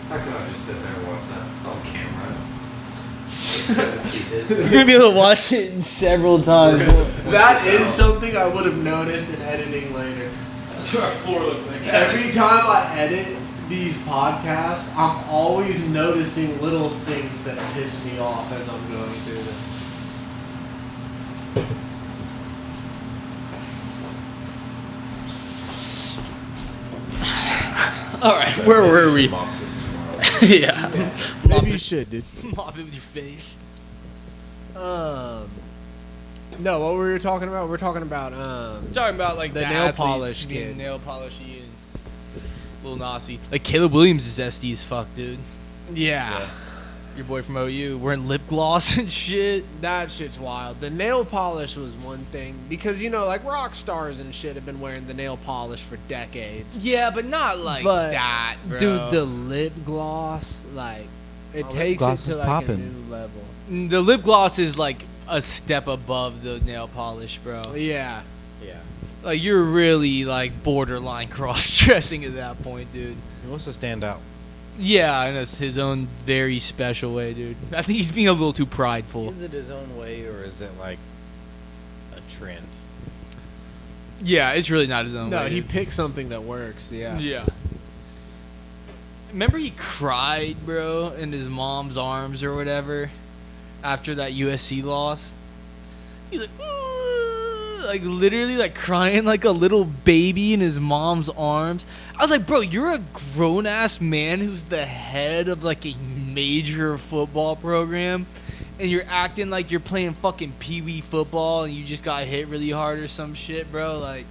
S3: How can I just sit there and watch that? It's on camera. It's gonna see this.
S2: You're gonna be able to watch it several times.
S1: That is something I would have noticed in editing later.
S2: That's what our floor looks like.
S1: Every time I edit, these podcasts, I'm always noticing little things that piss me off as I'm going through them.
S2: All right, where were we?
S3: Mop this tomorrow.
S2: Yeah.
S1: Maybe you should, dude.
S2: Mop it with your face.
S1: No, what were we talking about? We're talking about
S2: I'm talking about like
S1: the
S2: the
S1: nail
S2: athletes
S1: polish
S2: being
S1: kid.
S2: nail polishy and Lil Nasi. Like Caleb Williams is SD as fuck, dude.
S1: yeah.
S2: Your boy from OU wearing lip gloss and shit.
S1: That shit's wild. The nail polish was one thing because like rock stars and shit have been wearing the nail polish for decades.
S2: Yeah, but not like
S1: But,
S2: that, bro.
S1: Dude, the lip gloss, like, it
S4: lip
S1: takes it
S4: gloss
S1: to
S4: is
S1: like a
S4: poppin'.
S1: new level.
S2: The lip gloss is like a step above the nail polish, bro.
S1: Yeah.
S3: Yeah.
S2: Like you're really like borderline cross dressing at that point, dude.
S3: He wants to stand out.
S2: Yeah, and it's his own very special way, dude. I think he's being a little too prideful.
S3: Is it his own way or is it like a trend?
S2: Yeah, it's really not his own
S1: No,
S2: way.
S1: he
S2: dude.
S1: picked something that works. Yeah.
S2: Yeah. Remember he cried, bro, in his mom's arms or whatever after that USC loss? He's like, "Ooh," like literally like crying like a little baby in his mom's arms. I was like, bro, you're a grown ass man who's the head of like a major football program and you're acting like you're playing fucking pee-wee football and you just got hit really hard or some shit, bro. Like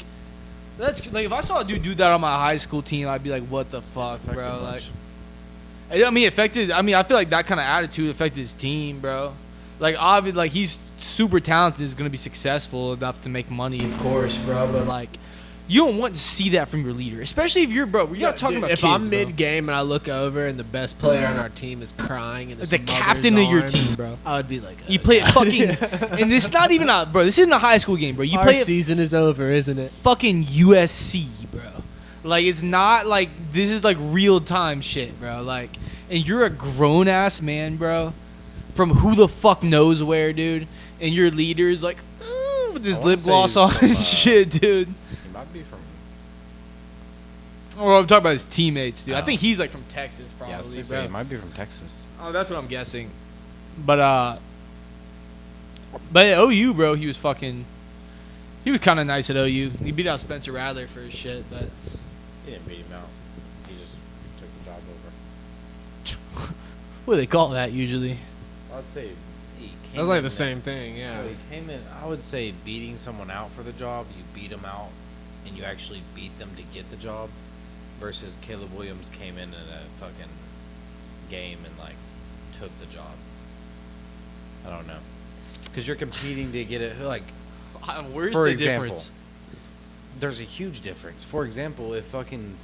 S2: that's like if I saw a dude do that on my high school team, I'd be like, "What the fuck, bro?" Like, I mean, I feel like that kind of attitude affected his team, bro. Like, obviously, like he's super talented, is gonna be successful enough to make money, of course, bro. But like, you don't want to see that from your leader, especially if you're, bro. We're not talking about
S1: if
S2: kids,
S1: I'm
S2: bro.
S1: mid game and I look over and the best player on our team is crying in his
S2: Like the
S1: mother's
S2: captain of your
S1: arms,
S2: team, bro.
S1: I would be like,
S2: You play it fucking, and it's not even a, bro. This isn't a high school game, bro. You
S1: our
S2: play it
S1: season is over, isn't it?
S2: fucking USC, bro. Like it's not like this is like real time shit, bro. Like, and you're a grown ass man, bro, from who the fuck knows where, dude. And your leader's like with this
S3: I wanna
S2: lip
S3: say
S2: gloss
S3: he's
S2: on
S3: from,
S2: and shit, dude.
S3: He might be from.
S2: Or I'm talking about his teammates, dude. I
S3: Oh.
S2: think he's like from Texas,
S3: Yeah, I was
S2: probably,
S3: gonna say,
S2: bro.
S3: he might be from Texas.
S2: Oh, that's what I'm guessing. But at OU, bro, he was kind of nice at OU. He beat out Spencer Rattler for his shit, but
S3: He didn't beat him out. He just took the job over.
S2: what do they call that usually?
S3: I'd say he came
S1: That's like
S3: in
S1: the
S3: at-
S1: same thing, yeah.
S3: He came in. I would say beating someone out for the job. You beat them out, and you actually beat them to get the job. Versus Caleb Williams came in a fucking game and like took the job. I don't know, because you're competing to get it. Like,
S2: Where's
S3: for
S2: the
S3: example,
S2: difference?
S3: there's a huge difference. For example, if fucking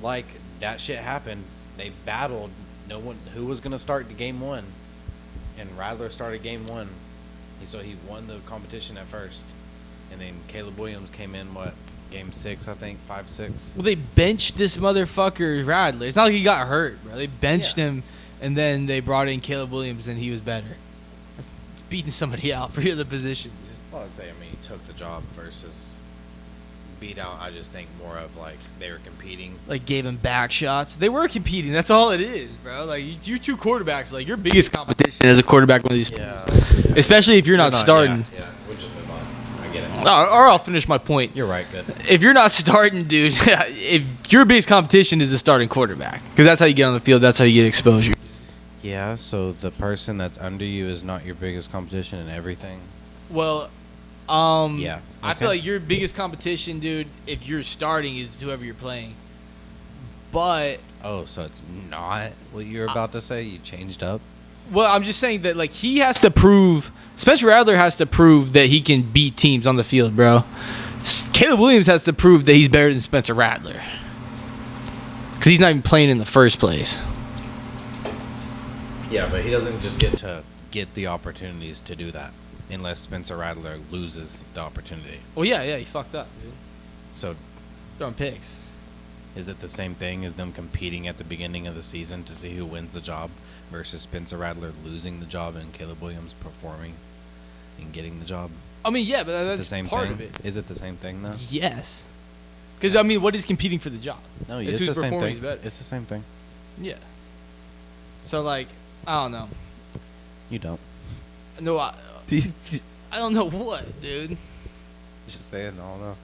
S3: like that shit happened, they battled. No one who was gonna start the game one, and Rattler started game one, so he won the competition at first, and then Caleb Williams came in game 6, I think 5-6.
S2: Well, they benched this motherfucker Rattler. It's not like he got hurt, bro. They benched
S3: Yeah.
S2: him, and then they brought in Caleb Williams, and he was better. That's beating somebody out for the position, dude.
S3: Well, I'd say he took the job versus beat out. I just think more of like they were competing.
S2: Like gave him back shots. They were competing. That's all it is, bro. Like you two quarterbacks. Like your biggest competition as a quarterback one of these, especially if you're not starting.
S3: Yeah, we'll just move on. I get it.
S2: Or I'll finish my point.
S3: You're right. Good.
S2: If you're not starting, dude, if your biggest competition is the starting quarterback, because that's how you get on the field. That's how you get exposure.
S3: Yeah. So the person that's under you is not your biggest competition in everything.
S2: Well,
S3: Yeah.
S2: I
S3: Okay.
S2: feel like your biggest competition, dude, if you're starting, is whoever you're playing. But
S3: Oh, so it's not what you're about to say? You changed up?
S2: well, I'm just saying that like he has to prove. Spencer Rattler has to prove that he can beat teams on the field, bro. Caleb Williams has to prove that he's better than Spencer Rattler, because he's not even playing in the first place.
S3: Yeah, but he doesn't just get to get the opportunities to do that unless Spencer Rattler loses the opportunity.
S2: Well, yeah, he fucked up, dude.
S3: So
S2: Throwing picks.
S3: is it the same thing as them competing at the beginning of the season to see who wins the job versus Spencer Rattler losing the job and Caleb Williams performing and getting the job?
S2: I mean, yeah, but
S3: Is it
S2: that's
S3: the same
S2: part
S3: thing?
S2: of it.
S3: Is it the same thing though?
S2: Yes. Because I mean, what is competing for the job?
S4: No,
S2: It's
S4: it's
S2: who's
S4: the same
S2: performing
S4: thing.
S2: better.
S4: It's the same thing.
S2: Yeah. So like, I don't know.
S4: You don't.
S2: No, I don't know what, dude.
S4: Just saying, I don't know.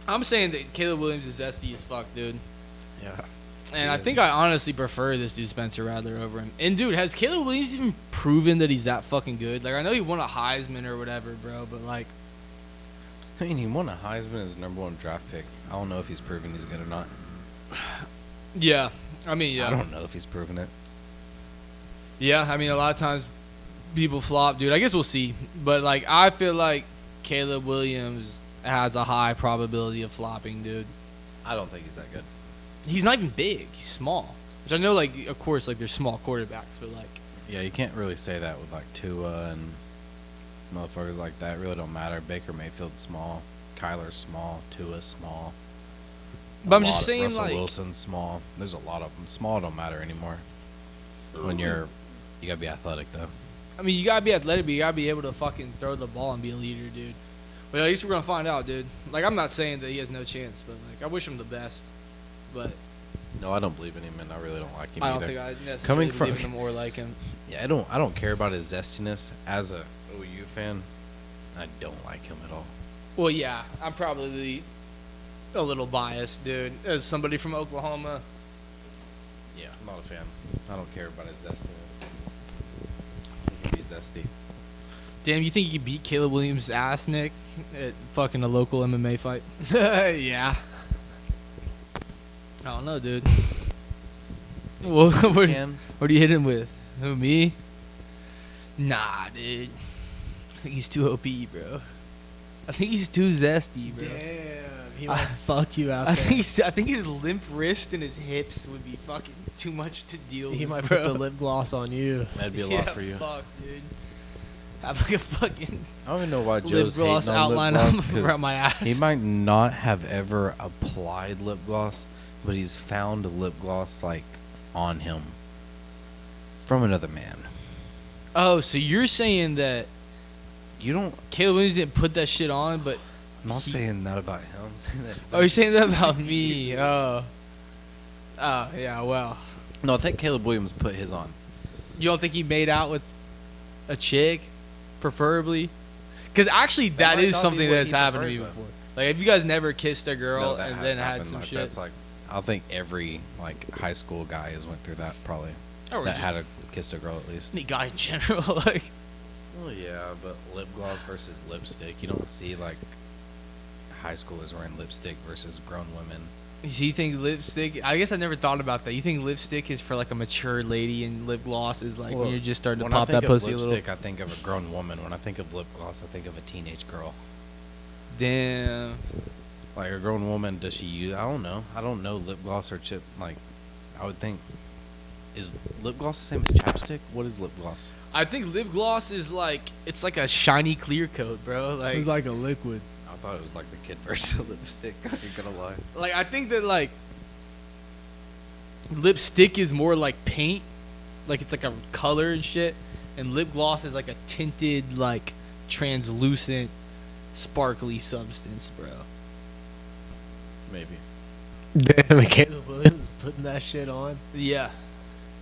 S2: I'm saying that Caleb Williams is zesty as fuck, dude.
S4: Yeah.
S2: And
S4: He
S2: I
S4: is.
S2: think I honestly prefer this dude Spencer Rattler over him. And dude, has Caleb Williams even proven that he's that fucking good? Like I know he won a Heisman or whatever, bro, but like
S4: I mean, he won a Heisman as #1 draft pick. I don't know if he's proven he's good or not.
S2: yeah. I mean, yeah.
S4: I don't know if he's proven it.
S2: Yeah, I mean a lot of times people flop, dude. I guess we'll see. But like I feel like Caleb Williams has a high probability of flopping, dude.
S4: I don't think he's that good.
S2: He's not even big. He's small. Which I know, like, of course, like, there's small quarterbacks, but, like...
S4: Yeah, you can't really say that with, like, Tua and motherfuckers like that. It really don't matter. Baker Mayfield's small. Kyler's small. Tua's small.
S2: But I'm just saying,
S4: Russell
S2: like...
S4: Wilson's small. There's a lot of them. Small don't matter anymore. When you gotta be athletic, though.
S2: I mean, you gotta be athletic, but you gotta be able to fucking throw the ball and be a leader, dude. Well, at least we're gonna find out, dude. Like, I'm not saying that he has no chance, but, like, I wish him the best. But
S4: No, I don't believe in him, and I really don't like him
S2: I don't
S4: either.
S2: think I necessarily
S4: Coming from-
S2: believe in him or like him.
S4: Yeah, I don't care about his zestiness as a OU fan. I don't like him at all.
S2: Well, yeah, I'm probably a little biased, dude. As somebody from Oklahoma.
S4: Yeah, I'm not a fan. I don't care about his zestiness. He can be zesty.
S2: Damn, you think you could beat Caleb Williams' ass, Nick, at fucking a local MMA fight?
S1: Yeah.
S2: I don't know, dude. What are you hitting with? Who, me? Nah, dude. I think he's too OP, bro. I think he's too zesty, bro.
S1: Damn, he might fuck you out
S2: I
S1: there.
S2: think his limp wrist and his hips would be fucking too much to deal
S1: He
S2: with,
S1: might
S2: bro.
S1: put the lip gloss on you.
S4: That'd be a
S2: yeah,
S4: lot for you.
S2: Fuck, dude. Have like a fucking
S4: I don't even know why
S2: lip
S4: Joe's
S2: gloss
S4: hating on
S2: outline
S4: lip gloss, 'cause
S2: around my ass.
S4: he might not have ever applied lip gloss, but he's found lip gloss like on him from another man.
S2: Oh, so you're saying that
S4: You don't.
S2: Caleb Williams didn't put that shit on, but
S4: I'm not saying that about him. I'm saying that.
S2: oh, you're saying that about me? Oh, yeah. Well,
S4: No, I think Caleb Williams put his on.
S2: you don't think he made out with a chick, preferably? Because actually, that
S4: might
S2: is
S4: not be
S2: something
S4: what
S2: that's
S4: he
S2: happened to me
S4: prefers, though.
S2: before. Like, have you guys never kissed a girl
S4: No, that
S2: and
S4: has
S2: then had
S4: happened.
S2: some
S4: Like,
S2: shit?
S4: That's like, I think every like high school guy has went through that probably.
S2: Or
S4: that
S2: just
S4: had kissed a girl at least.
S2: any guy in general, like.
S4: Well, yeah, but lip gloss versus lipstick, you don't see like high schoolers wearing lipstick versus grown women.
S2: So you think lipstick? I guess I never thought about that. You think lipstick is for like a mature lady, and lip gloss is like when
S4: Well,
S2: you're just starting to
S4: when I
S2: pop
S4: think
S2: that
S4: of
S2: pussy a little?
S4: lipstick, I think of a grown woman. When I think of lip gloss, I think of a teenage girl.
S2: Damn.
S4: Like a grown woman, does she use? I don't know. I don't know lip gloss or chip. Like, I would think, is lip gloss the same as chapstick? What is lip gloss?
S2: I think lip gloss is like it's like a shiny clear coat, bro. Like,
S1: It's like a liquid.
S4: I thought it was like the kid version of lipstick. I ain't gonna lie.
S2: like I think that like lipstick is more like paint, like it's like a color and shit, and lip gloss is like a tinted, like translucent, sparkly substance, bro.
S4: Maybe.
S1: Damn, Caleb Williams is putting that shit on.
S2: Yeah.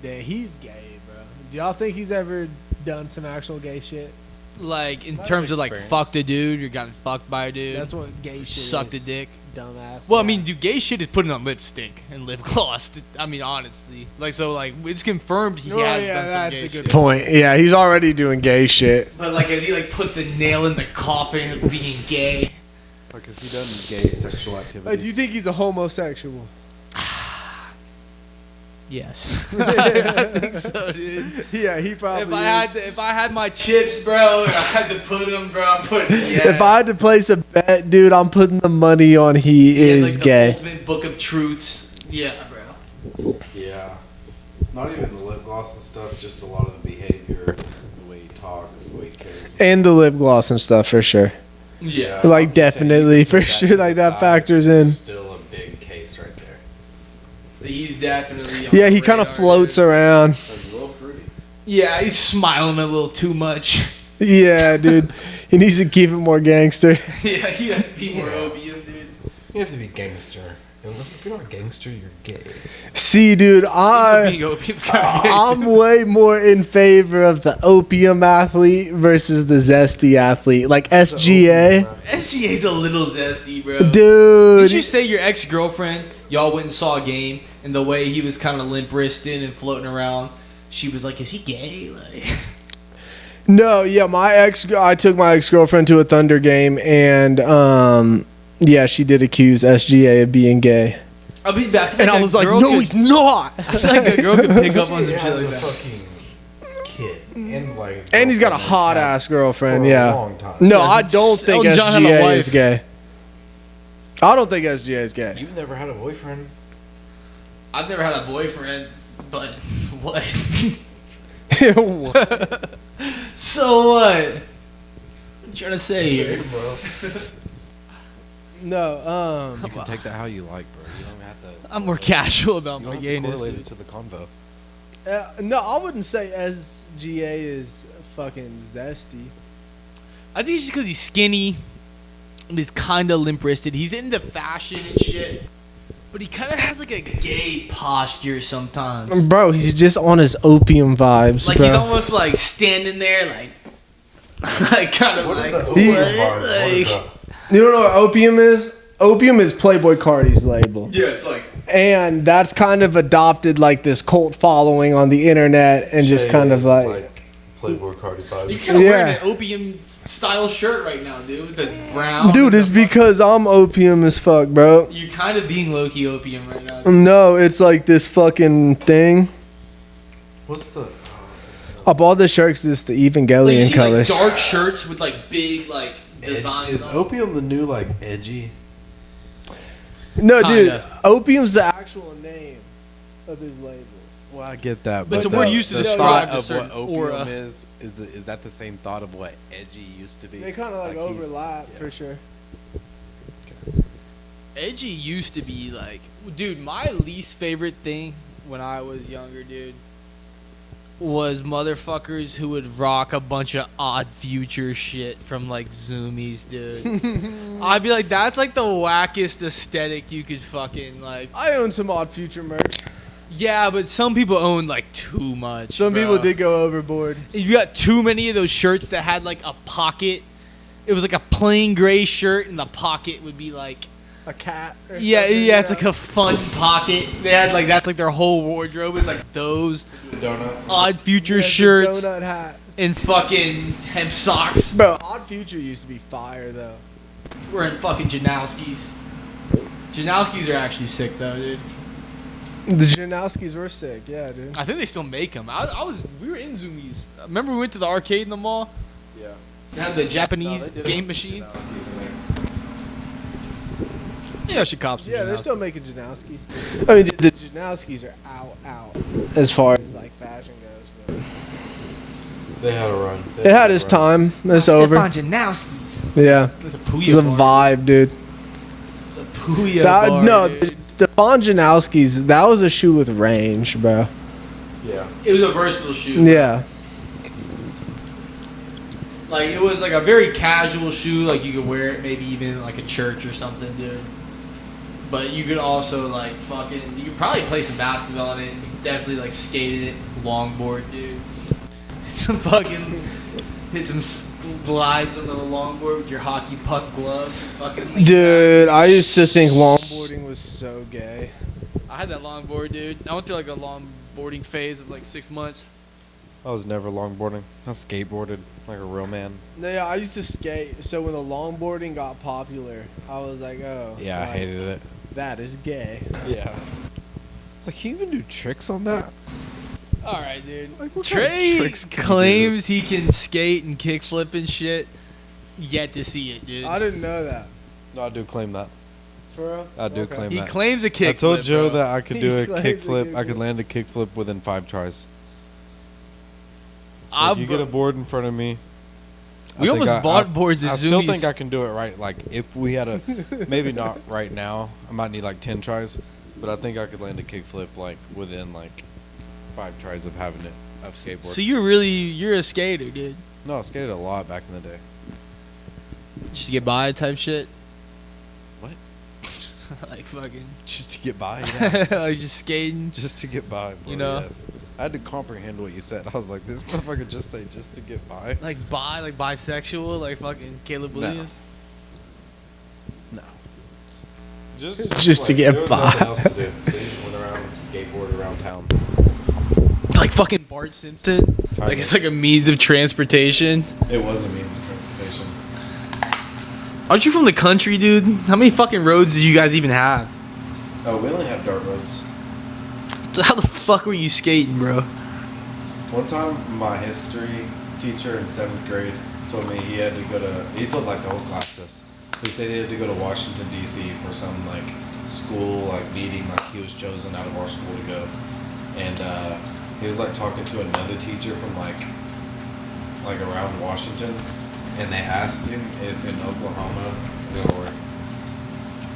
S1: Damn, he's gay, bro. Do y'all think he's ever done some actual gay shit?
S2: Like in
S4: Not
S2: terms of like
S4: experience.
S2: fucked a dude or gotten fucked by a dude.
S1: That's what gay shit
S2: sucked a
S1: is.
S2: dick.
S1: Dumbass.
S2: Well, I
S1: Yeah.
S2: mean, dude, gay shit is putting on lipstick and lip gloss. I mean, honestly, like so, like it's confirmed he
S1: Well,
S2: has
S1: yeah,
S2: done some
S1: that's
S2: gay
S1: a good
S2: shit.
S1: point. Yeah, he's already doing gay shit.
S2: But like, has he like put the nail in the coffin of being gay?
S4: Like, has he done gay sexual activities?
S1: Do you think he's a homosexual?
S2: Yes, I think so, dude.
S1: Yeah, he probably.
S2: If I had my chips, bro, and I had to put them, bro, I'm putting. Yeah.
S1: If I had to place a bet, dude, I'm putting the money on he is
S2: like,
S1: gay.
S2: The ultimate book of truths. Yeah, bro.
S4: Yeah. Not even the lip gloss and stuff, just a lot of the behavior, the way he talks, the way he carries.
S1: And the lip gloss and stuff for sure.
S2: Yeah.
S1: Like, definitely, for sure, like, that factors in.
S4: Still a big case right there.
S2: He's definitely. On
S1: Yeah,
S2: the
S1: he kind of
S2: radar,
S1: floats
S2: dude.
S1: around.
S4: It's a little fruity.
S2: Yeah, he's smiling a little too much.
S1: Yeah, dude. He needs to keep it more gangster.
S2: Yeah, he has to be more opium, dude.
S3: You have to be gangster. If you're not a gangster, you're gay.
S1: See, dude,
S2: Being opium's kind of
S1: I'm way more in favor of the opium athlete versus the zesty athlete, like SGA.
S2: SGA's a little zesty, bro.
S1: Dude,
S2: Did you say your ex-girlfriend, y'all went and saw a game, and the way he was kind of limp-wristed and floating around, she was like, is he gay? Like,
S1: no, yeah, I took my ex-girlfriend to a Thunder game, and yeah, she did accuse SGA of being gay.
S2: I mean, I feel
S1: And I was like, no, he's not.
S2: I feel like a girl could pick up on some shit
S3: has
S2: like
S3: a
S2: that.
S3: fucking kid and like.
S1: And he's got a
S3: girlfriend
S1: hot
S3: that's
S1: ass girlfriend,
S3: for a
S1: yeah.
S3: long time.
S1: No,
S2: Yeah,
S1: I don't think
S2: Elton John had a
S1: SGA
S2: wife.
S1: is gay. I don't think SGA is gay.
S3: You've never had a boyfriend.
S2: I've never had a boyfriend, but what? So what? What you trying to say here?
S3: bro.
S1: No,
S3: You can take that how you like, bro. You don't have to.
S2: I'm more casual about
S3: You
S2: my
S3: don't have to
S2: gayness.
S3: correlate it to the convo.
S1: no, I wouldn't say SGA is fucking zesty.
S2: I think it's just because he's skinny and he's kind of limp-wristed. He's into fashion and shit, but he kind of has like a gay posture sometimes.
S1: Bro, he's just on his opium vibes,
S2: Like
S1: bro.
S2: he's almost like standing there, like, like kind of
S3: What
S2: like,
S3: is the
S2: what?
S3: opium bar? What is
S2: Like,
S3: that?
S1: You don't know what opium is? Opium is Playboy Cardi's label.
S2: yeah, it's like,
S1: And that's kind of adopted like this cult following on the internet and just
S3: Shay
S1: kind of
S3: is
S1: like
S3: Playboy Cardi
S2: you're
S3: vibes.
S2: kind of wearing
S1: Yeah.
S2: an opium style shirt right now, dude. The brown.
S1: dude,
S2: and
S1: it's
S2: the fucking-
S1: because I'm opium as fuck, bro.
S2: You're kind of being low-key opium right now. Dude.
S1: No, it's like this fucking thing.
S3: What's the?
S1: I bought the shirts, this the
S2: Like, you
S1: Evangelion
S2: see,
S1: colors.
S2: like, dark shirts with like big like designs.
S3: Is
S2: on.
S3: opium the new like edgy?
S1: No, dude,
S2: Kinda.
S1: opium's the actual name of his label.
S5: Well, I get that,
S2: But it's a
S5: the-
S2: word used to
S5: the
S2: describe
S5: thought
S2: a
S5: of
S2: certain
S5: what opium
S2: aura.
S5: is that the same thought of what edgy used to be?
S1: They kind of like
S5: he's-
S1: overlap
S5: yeah.
S1: for sure.
S2: Edgy used to be like, dude, my least favorite thing when I was younger, dude, was motherfuckers who would rock a bunch of Odd Future shit from like Zoomies, dude. I'd be like, that's like the wackest aesthetic you could fucking like.
S1: I own some Odd Future merch.
S2: Yeah, but some people own like too much.
S1: Some
S2: bro.
S1: people did go overboard.
S2: You got too many of those shirts that had like a pocket. It was like a plain gray shirt, and the pocket would be like.
S1: A cat. Or
S2: Yeah,
S1: something,
S2: yeah, it's like a fun pocket. They had like that's like their whole wardrobe is like those
S3: Donut.
S2: Odd Future
S1: Yeah, it's a
S2: shirts
S1: donut hat.
S2: and fucking hemp socks.
S1: Bro, Odd Future used to be fire though.
S2: We're in fucking Janowskis. Janowskis are actually sick though, dude.
S1: The Janowskis were sick, yeah, dude.
S2: I think they still make them. We were in Zoomies. Remember we went to the arcade in the mall?
S5: Yeah.
S2: They had the Japanese game machines. Yeah, I should cop some
S1: Yeah, they're
S2: Janowskis.
S1: still making Janowskis. I mean, the Janowskis are out as far as like fashion goes.
S3: They had a run.
S1: But it had its time. It's over.
S2: Janowskis.
S1: Yeah,
S2: It's a Puya
S1: it's a
S2: bar.
S1: vibe, dude.
S2: It's a Puya
S1: That,
S2: bar,
S1: no,
S2: dude.
S1: Stefan Janowski's. That was a shoe with range, bro.
S3: Yeah.
S2: It was a versatile shoe.
S1: Yeah.
S2: Like, it was like a very casual shoe. Like, you could wear it maybe even in like a church or something, dude. But you could also like fucking. You could probably play some basketball in it. Definitely like skated it, longboard, dude. Hit some fucking. Hit some glides on the longboard with your hockey puck glove. Fucking. lean
S1: Dude,
S2: back.
S1: I used to think longboarding was so gay.
S2: I had that longboard, dude. I went through like a longboarding phase of like 6 months.
S5: I was never longboarding. I skateboarded like a real man.
S1: No, yeah, I used to skate. So when the longboarding got popular, I was like, oh.
S5: Yeah, I
S1: like,
S5: hated it.
S1: That is gay.
S5: Yeah. It's like, can you even do tricks on that?
S2: All right, dude.
S5: Like, what kind of
S2: Trey
S5: tricks can you
S2: claims he can skate and kickflip and shit. Yet to see it, dude.
S1: I didn't know that.
S5: No, I do claim that.
S1: For real?
S5: I do
S1: Okay.
S5: claim
S2: He
S5: that.
S2: claims a kickflip.
S5: I told Joe
S2: bro.
S5: that I could
S1: He
S5: do a
S1: claims a
S5: kickflip. I could
S1: kickflip.
S5: land a kickflip within 5 tries.
S2: I
S5: Like, you get a board in front of me.
S2: We
S5: I think
S2: almost bought boards at
S5: I still
S2: Zoomies.
S5: think I can do it right. Like if we had a, maybe not right now. I might need like 10 tries, but I think I could land a kickflip like within like 5 tries of having it of skateboard.
S2: So you're a skater, dude.
S5: No, I skated a lot back in the day.
S2: Just to get by type shit.
S5: What?
S2: Like fucking.
S5: Just to get by. Yeah.
S2: Like just skating.
S5: Just to get by, bro.
S2: You know?
S5: Yes. I had to comprehend what you said. I was like, this motherfucker just say just to get by.
S2: Like bisexual, like fucking Caleb
S5: No.
S2: Williams.
S5: No.
S1: Just to get
S3: there was
S1: by.
S3: nothing else to do. So you just went around, skateboard around town.
S2: Like fucking Bart Simpson. Like it's like a means of transportation.
S3: It was a means of transportation.
S2: Aren't you from the country, dude? How many fucking roads did you guys even have?
S3: Oh, we only have dirt roads.
S2: So how the fuck were you skating, bro?
S3: One time, my history teacher in 7th grade told me he had to go to. He told like the whole class this. He said he had to go to Washington D.C. for some like school like meeting. Like he was chosen out of our school to go, and he was like talking to another teacher from like around Washington, and they asked him if in Oklahoma or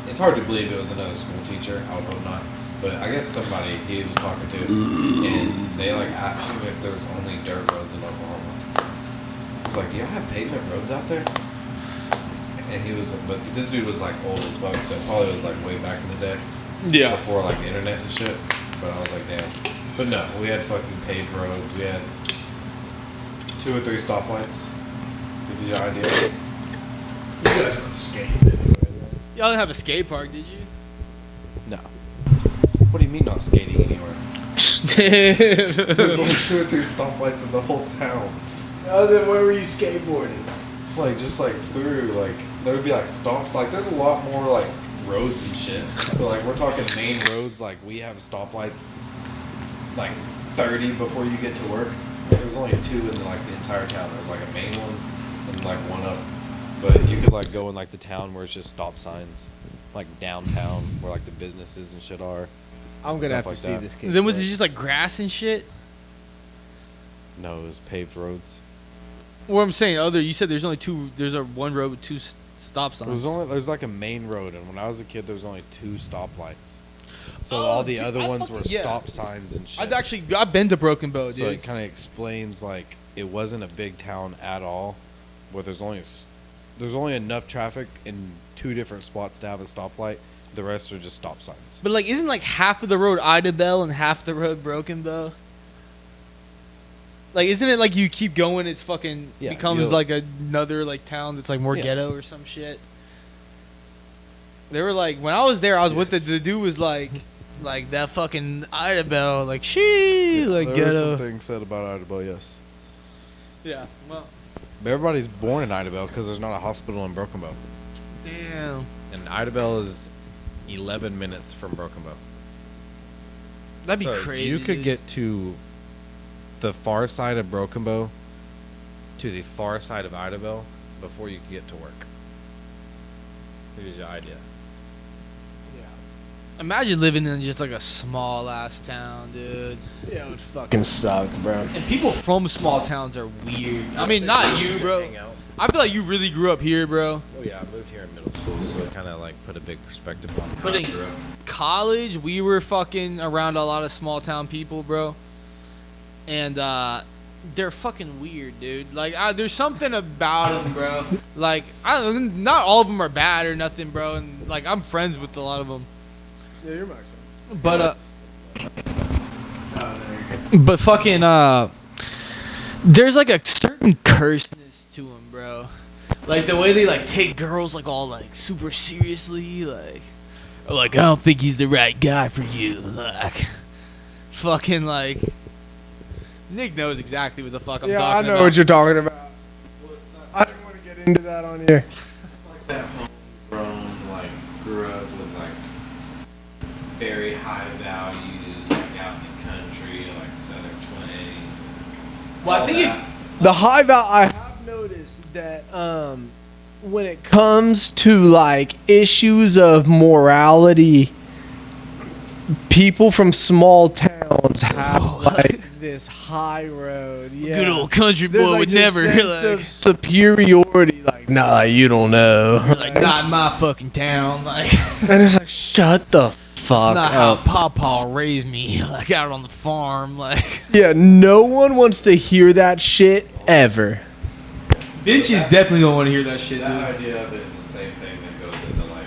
S3: it's hard to believe it was another school teacher. I would hope not. But I guess somebody he was talking to, and they like asked him if there was only dirt roads in Oklahoma. He was like, "Do y'all have pavement roads out there?" And he was, but this dude was like old as fuck, so it probably was like way back in the day, before like the internet and shit. But I was like, damn. But no, we had fucking paved roads. We had 2 or 3 stoplights. To give you an idea. You guys weren't skating anyway.
S2: Y'all didn't have a skate park, did you?
S5: No.
S3: What do you mean not skating anywhere? There's only 2 or 3 stoplights in the whole town.
S1: Oh, then where were you skateboarding?
S3: Like just like through like there would be like stop like there's a lot more like roads and shit. But like we're talking main roads, like we have stoplights like 30 before you get to work. There was only 2 in like the entire town. There was like a main one and like one up.
S5: But you could like go in like the town where it's just stop signs, like downtown where like the businesses and shit are.
S1: I'm gonna have
S5: Stuff
S1: to
S5: like
S1: see
S5: that.
S1: this kid.
S2: Then was it just like grass and shit?
S5: No, it was paved roads.
S2: What I'm saying, you said there's only 2. There's a one road with 2 stop signs.
S5: There's like a main road, and when I was a kid, there was only 2 stoplights. So
S2: Oh,
S5: all the
S2: dude,
S5: other
S2: I
S5: ones were
S2: fucking- yeah.
S5: stop signs and shit.
S2: I've been to Broken Bow,
S5: So
S2: dude.
S5: it kind of explains like it wasn't a big town at all, where there's only enough traffic in 2 different spots to have a stoplight. The rest are just stop signs.
S2: But like, isn't like half of the road Ida Bell and half the road Broken Bow? Like, isn't it like you keep going, it's fucking
S5: Yeah,
S2: becomes
S5: you'll-
S2: like another like town that's like more
S5: Yeah.
S2: ghetto or some shit? They were like, when I was there, I was with
S5: Yes.
S2: the dude was like that fucking Ida Bell, like she like
S5: there
S2: ghetto.
S5: was some things said about Idabel, yes.
S2: Yeah, well,
S5: But everybody's born in Idabel because there's not a hospital in Broken Bow.
S2: damn,
S5: And Idabel is 11 minutes from Broken Bow.
S2: that'd be
S5: So
S2: crazy.
S5: You could
S2: dude.
S5: get to the far side of Broken Bow to the far side of Idabel before you could get to work. Here's your idea.
S2: Imagine living in just like a small ass town, dude.
S1: Yeah, it would fucking suck, bro.
S2: And people from small towns are weird. I mean, not you, bro.
S5: Hang out.
S2: I feel like you really grew up here, bro.
S5: Oh yeah, I moved here in middle school, so it kind of like put a big perspective on how
S2: But
S5: I
S2: in
S5: grew up.
S2: college, we were fucking around a lot of small town people, bro. And they're fucking weird, dude. Like, there's something about them, bro. Like, not all of them are bad or nothing, bro. And like, I'm friends with a lot of them.
S1: Yeah, you're my friend.
S2: But but fucking there's like a certain curseness to them, bro. Like the way they like take girls like all like super seriously, like I don't think he's the right guy for you, like fucking like Nick knows exactly what the fuck I'm
S1: Yeah, I
S2: talking
S1: know
S2: about.
S1: what you're talking about. I didn't want to get into that on here.
S3: Like that homegrown, like grew up with like very high values, like out in the country, like Southern Twin.
S2: Well, I think
S1: The high val. I have noticed that when it comes to like issues of morality, people from small towns have like this high road. Yeah.
S2: good old country
S1: There's,
S2: boy
S1: like,
S2: would
S1: this
S2: never
S1: sense
S2: like,
S1: of superiority. Like, nah, you don't know.
S2: like not in my fucking town, like.
S1: And it's like, shut the fuck
S2: That's not how
S1: up.
S2: Papa raised me, like out on the farm, like.
S1: Yeah, no one wants to hear that shit ever.
S2: Bitches definitely don't want to hear that shit, dude.
S3: That idea of it is the same thing that goes into like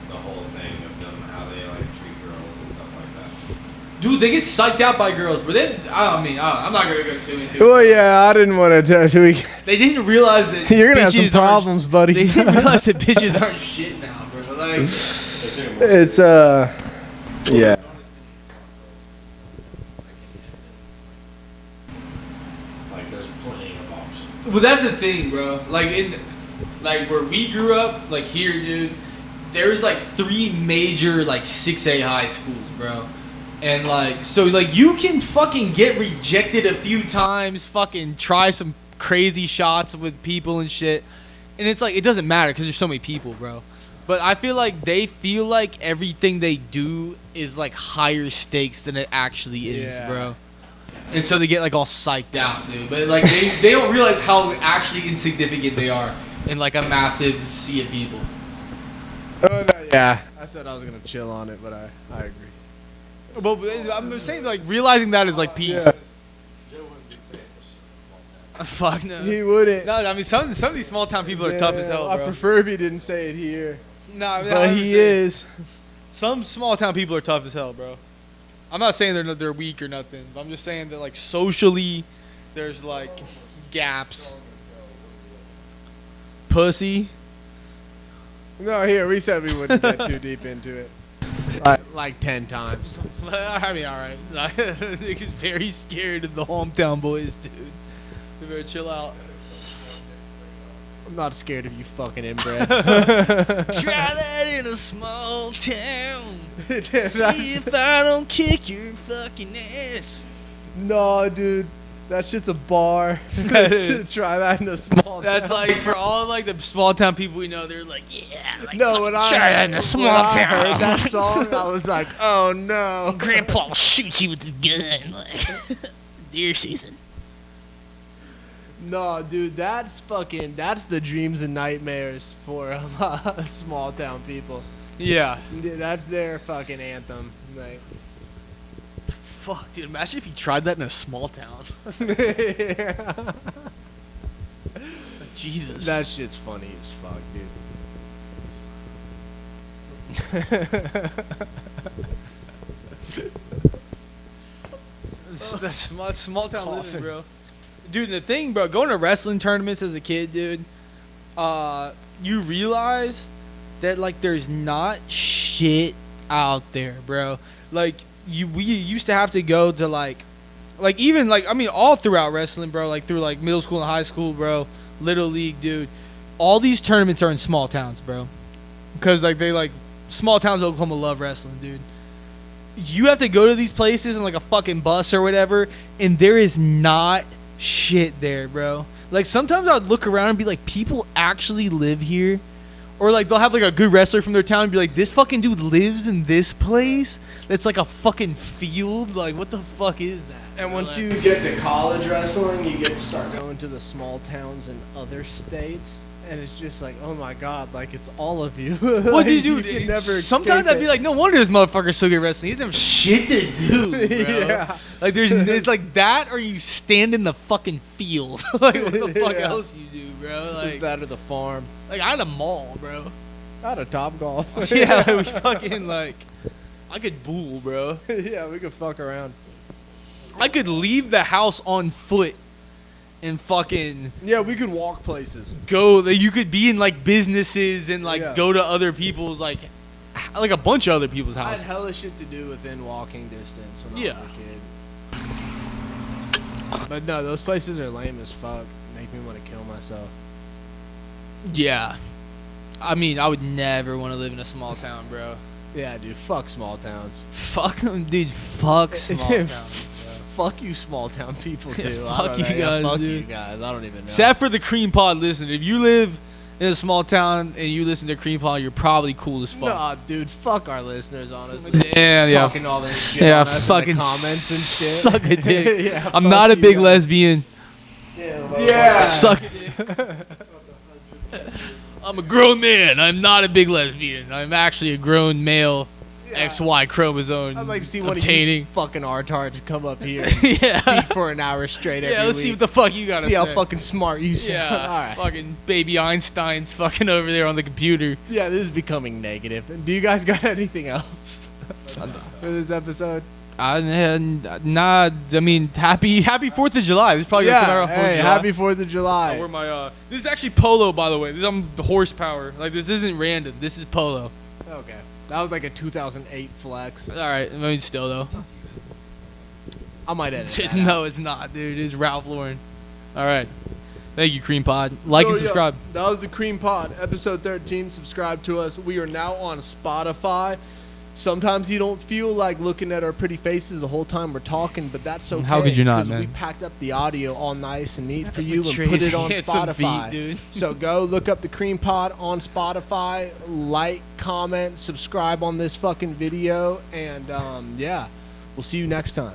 S3: the whole thing of them how they like treat girls and stuff like that.
S2: Dude, they get psyched out by girls, but then I'm not gonna go too into it.
S1: Well, yeah, I didn't want to.
S2: They didn't realize that
S1: You're gonna have some
S2: bitches aren't-
S1: problems, buddy.
S2: They didn't realize that bitches aren't shit now, bro. Like,
S1: It's yeah.
S3: Like there's plenty of options.
S2: well, that's the thing, bro. Like where we grew up, like here, dude. There's like 3 major like 6A high schools, bro. And like, so like you can fucking get rejected a few times, fucking try some crazy shots with people and shit. And it's like, it doesn't matter because there's so many people, bro. But I feel like they feel like everything they do is like higher stakes than it actually is,
S1: Yeah.
S2: bro. And so they get like all psyched out, dude. But like they don't realize how actually insignificant they are in like a massive sea of people.
S1: Oh, no, yeah. I said I was gonna chill on it, but I agree.
S2: But I'm saying like realizing that is like peace.
S1: Yeah.
S2: Fuck no.
S1: He wouldn't.
S2: No, I mean some of these small town people are tough as hell,
S1: I
S2: bro.
S1: prefer if he didn't say it here,
S2: No,
S1: but he is.
S2: Some small town people are tough as hell, bro. I'm not saying they're weak or nothing, but I'm just saying that like socially, there's like gaps. Pussy.
S1: No, here we said we wouldn't get too deep into it. Like 10 times.
S2: I mean, all right. He's very scared of the hometown boys, dude. You better chill out.
S1: I'm not scared of you fucking inbreds.
S2: Try that in a small town. See if I don't kick your fucking ass.
S1: No, dude. That shit's a bar. Try that in a small
S2: That's
S1: town.
S2: like for all like the small town people we know, they're like, yeah, like
S1: No, when I,
S2: try that in a
S1: when
S2: small
S1: I
S2: town.
S1: heard that song, I was like, oh no.
S2: Grandpa will shoot you with his gun, like deer season.
S1: No, dude, that's the dreams and nightmares for small town people.
S2: Yeah.
S1: That's their fucking anthem. Like,
S2: Fuck, dude. Imagine if you tried that in a small town.
S1: yeah.
S2: Jesus.
S1: That shit's funny as fuck, dude.
S2: That's small town living,
S1: Coughing.
S2: bro. Dude, the thing, bro, going to wrestling tournaments as a kid, dude, you realize that like there's not shit out there, bro. Like we used to have to go to like even like I mean all throughout wrestling, bro, like through like middle school and high school, bro, little league, dude. All these tournaments are in small towns, bro. Because like they like small towns in Oklahoma love wrestling, dude. You have to go to these places in like a fucking bus or whatever, and there is not shit there, bro. Like sometimes I'd look around and be like, people actually live here, or like they'll have like a good wrestler from their town and be like, this fucking dude lives in this place that's like a fucking field. Like what the fuck is that?
S1: And once
S2: Like-
S1: you get to college wrestling, you get to start going to the small towns in other states, and it's just like, oh my god, like it's all of you.
S2: Well,
S1: Like,
S2: dude,
S1: you can never
S2: sometimes
S1: escape
S2: I'd be
S1: it.
S2: like, no wonder this motherfucker's so good at wrestling. He doesn't have shit to do, bro.
S1: Yeah.
S2: Like it's like that, or you stand in the fucking field. Like what the fuck
S1: Yeah.
S2: else you do, bro?
S1: Is
S2: Like,
S1: that or the farm?
S2: like I had a mall, bro.
S1: Not a Top Golf.
S2: Yeah, like, we fucking like, I could bool, bro.
S1: Yeah, we could fuck around.
S2: I could leave the house on foot and fucking
S1: Yeah, we could walk places.
S2: go. You could be in like businesses and like
S1: Yeah.
S2: go to other people's like a bunch of other people's
S1: I had
S2: houses.
S1: hella shit to do within walking distance when
S2: Yeah.
S1: I was a kid. But no, those places are lame as fuck. Make me want to kill myself.
S2: Yeah. I mean, I would never want to live in a small town, bro.
S1: Yeah, dude, fuck small towns.
S2: Fuck them, dude. Fuck small towns, bro.
S1: Fuck you, small town people,
S2: Yeah,
S1: too.
S2: fuck
S1: I don't
S2: you
S1: know. Yeah,
S2: guys,
S1: fuck
S2: dude.
S1: you guys. I don't even know.
S2: Except for the Cream Pod listener. If you live in a small town and you listen to Cream Pod, you're probably cool as fuck.
S1: Nah, dude, fuck our listeners, honestly.
S2: Damn, yeah.
S1: Talking all this shit
S2: Yeah,
S1: on us in the
S2: fucking
S1: comments and shit.
S2: suck a dick.
S1: Yeah,
S2: I'm
S1: fuck
S2: not a
S1: you
S2: big
S1: guys.
S2: lesbian.
S1: Yeah.
S2: Suck a dick. I'm a grown man. I'm not a big lesbian. I'm actually a grown male XY chromosome
S1: I'd like to see one
S2: obtaining.
S1: of you fucking artards come up here and
S2: Yeah.
S1: speak for an hour straight every
S2: Yeah, let's
S1: week.
S2: see what the fuck you gotta
S1: see
S2: say.
S1: how fucking smart you sound.
S2: Yeah,
S1: All right.
S2: fucking baby Einstein's fucking over there on the computer.
S1: Yeah, this is becoming negative. Do you guys got anything else for this episode?
S2: I mean, happy 4th of July. This is probably gonna come out on 4th of
S1: hey,
S2: July.
S1: happy 4th of July.
S2: I wear my this is actually polo, by the way. This is horsepower. Like, this isn't random. This is polo.
S1: Okay. That was like a 2008 flex.
S2: All right, I mean, still though.
S1: I might edit that out.
S2: No, it's not, dude. It's Ralph Lauren. All right. Thank you, Cream Pod. Like and subscribe.
S1: That was the Cream Pod, episode 13. Subscribe to us. We are now on Spotify. Sometimes you don't feel like looking at our pretty faces the whole time we're talking, but that's okay.
S2: How could you not,
S1: 'cause
S2: man?
S1: We packed up the audio all nice and neat for you and
S2: Betrays
S1: put it on
S2: handsome
S1: Spotify.
S2: feet, dude.
S1: So go look up the Cream Pod on Spotify, like, comment, subscribe on this fucking video, and yeah, we'll see you next time.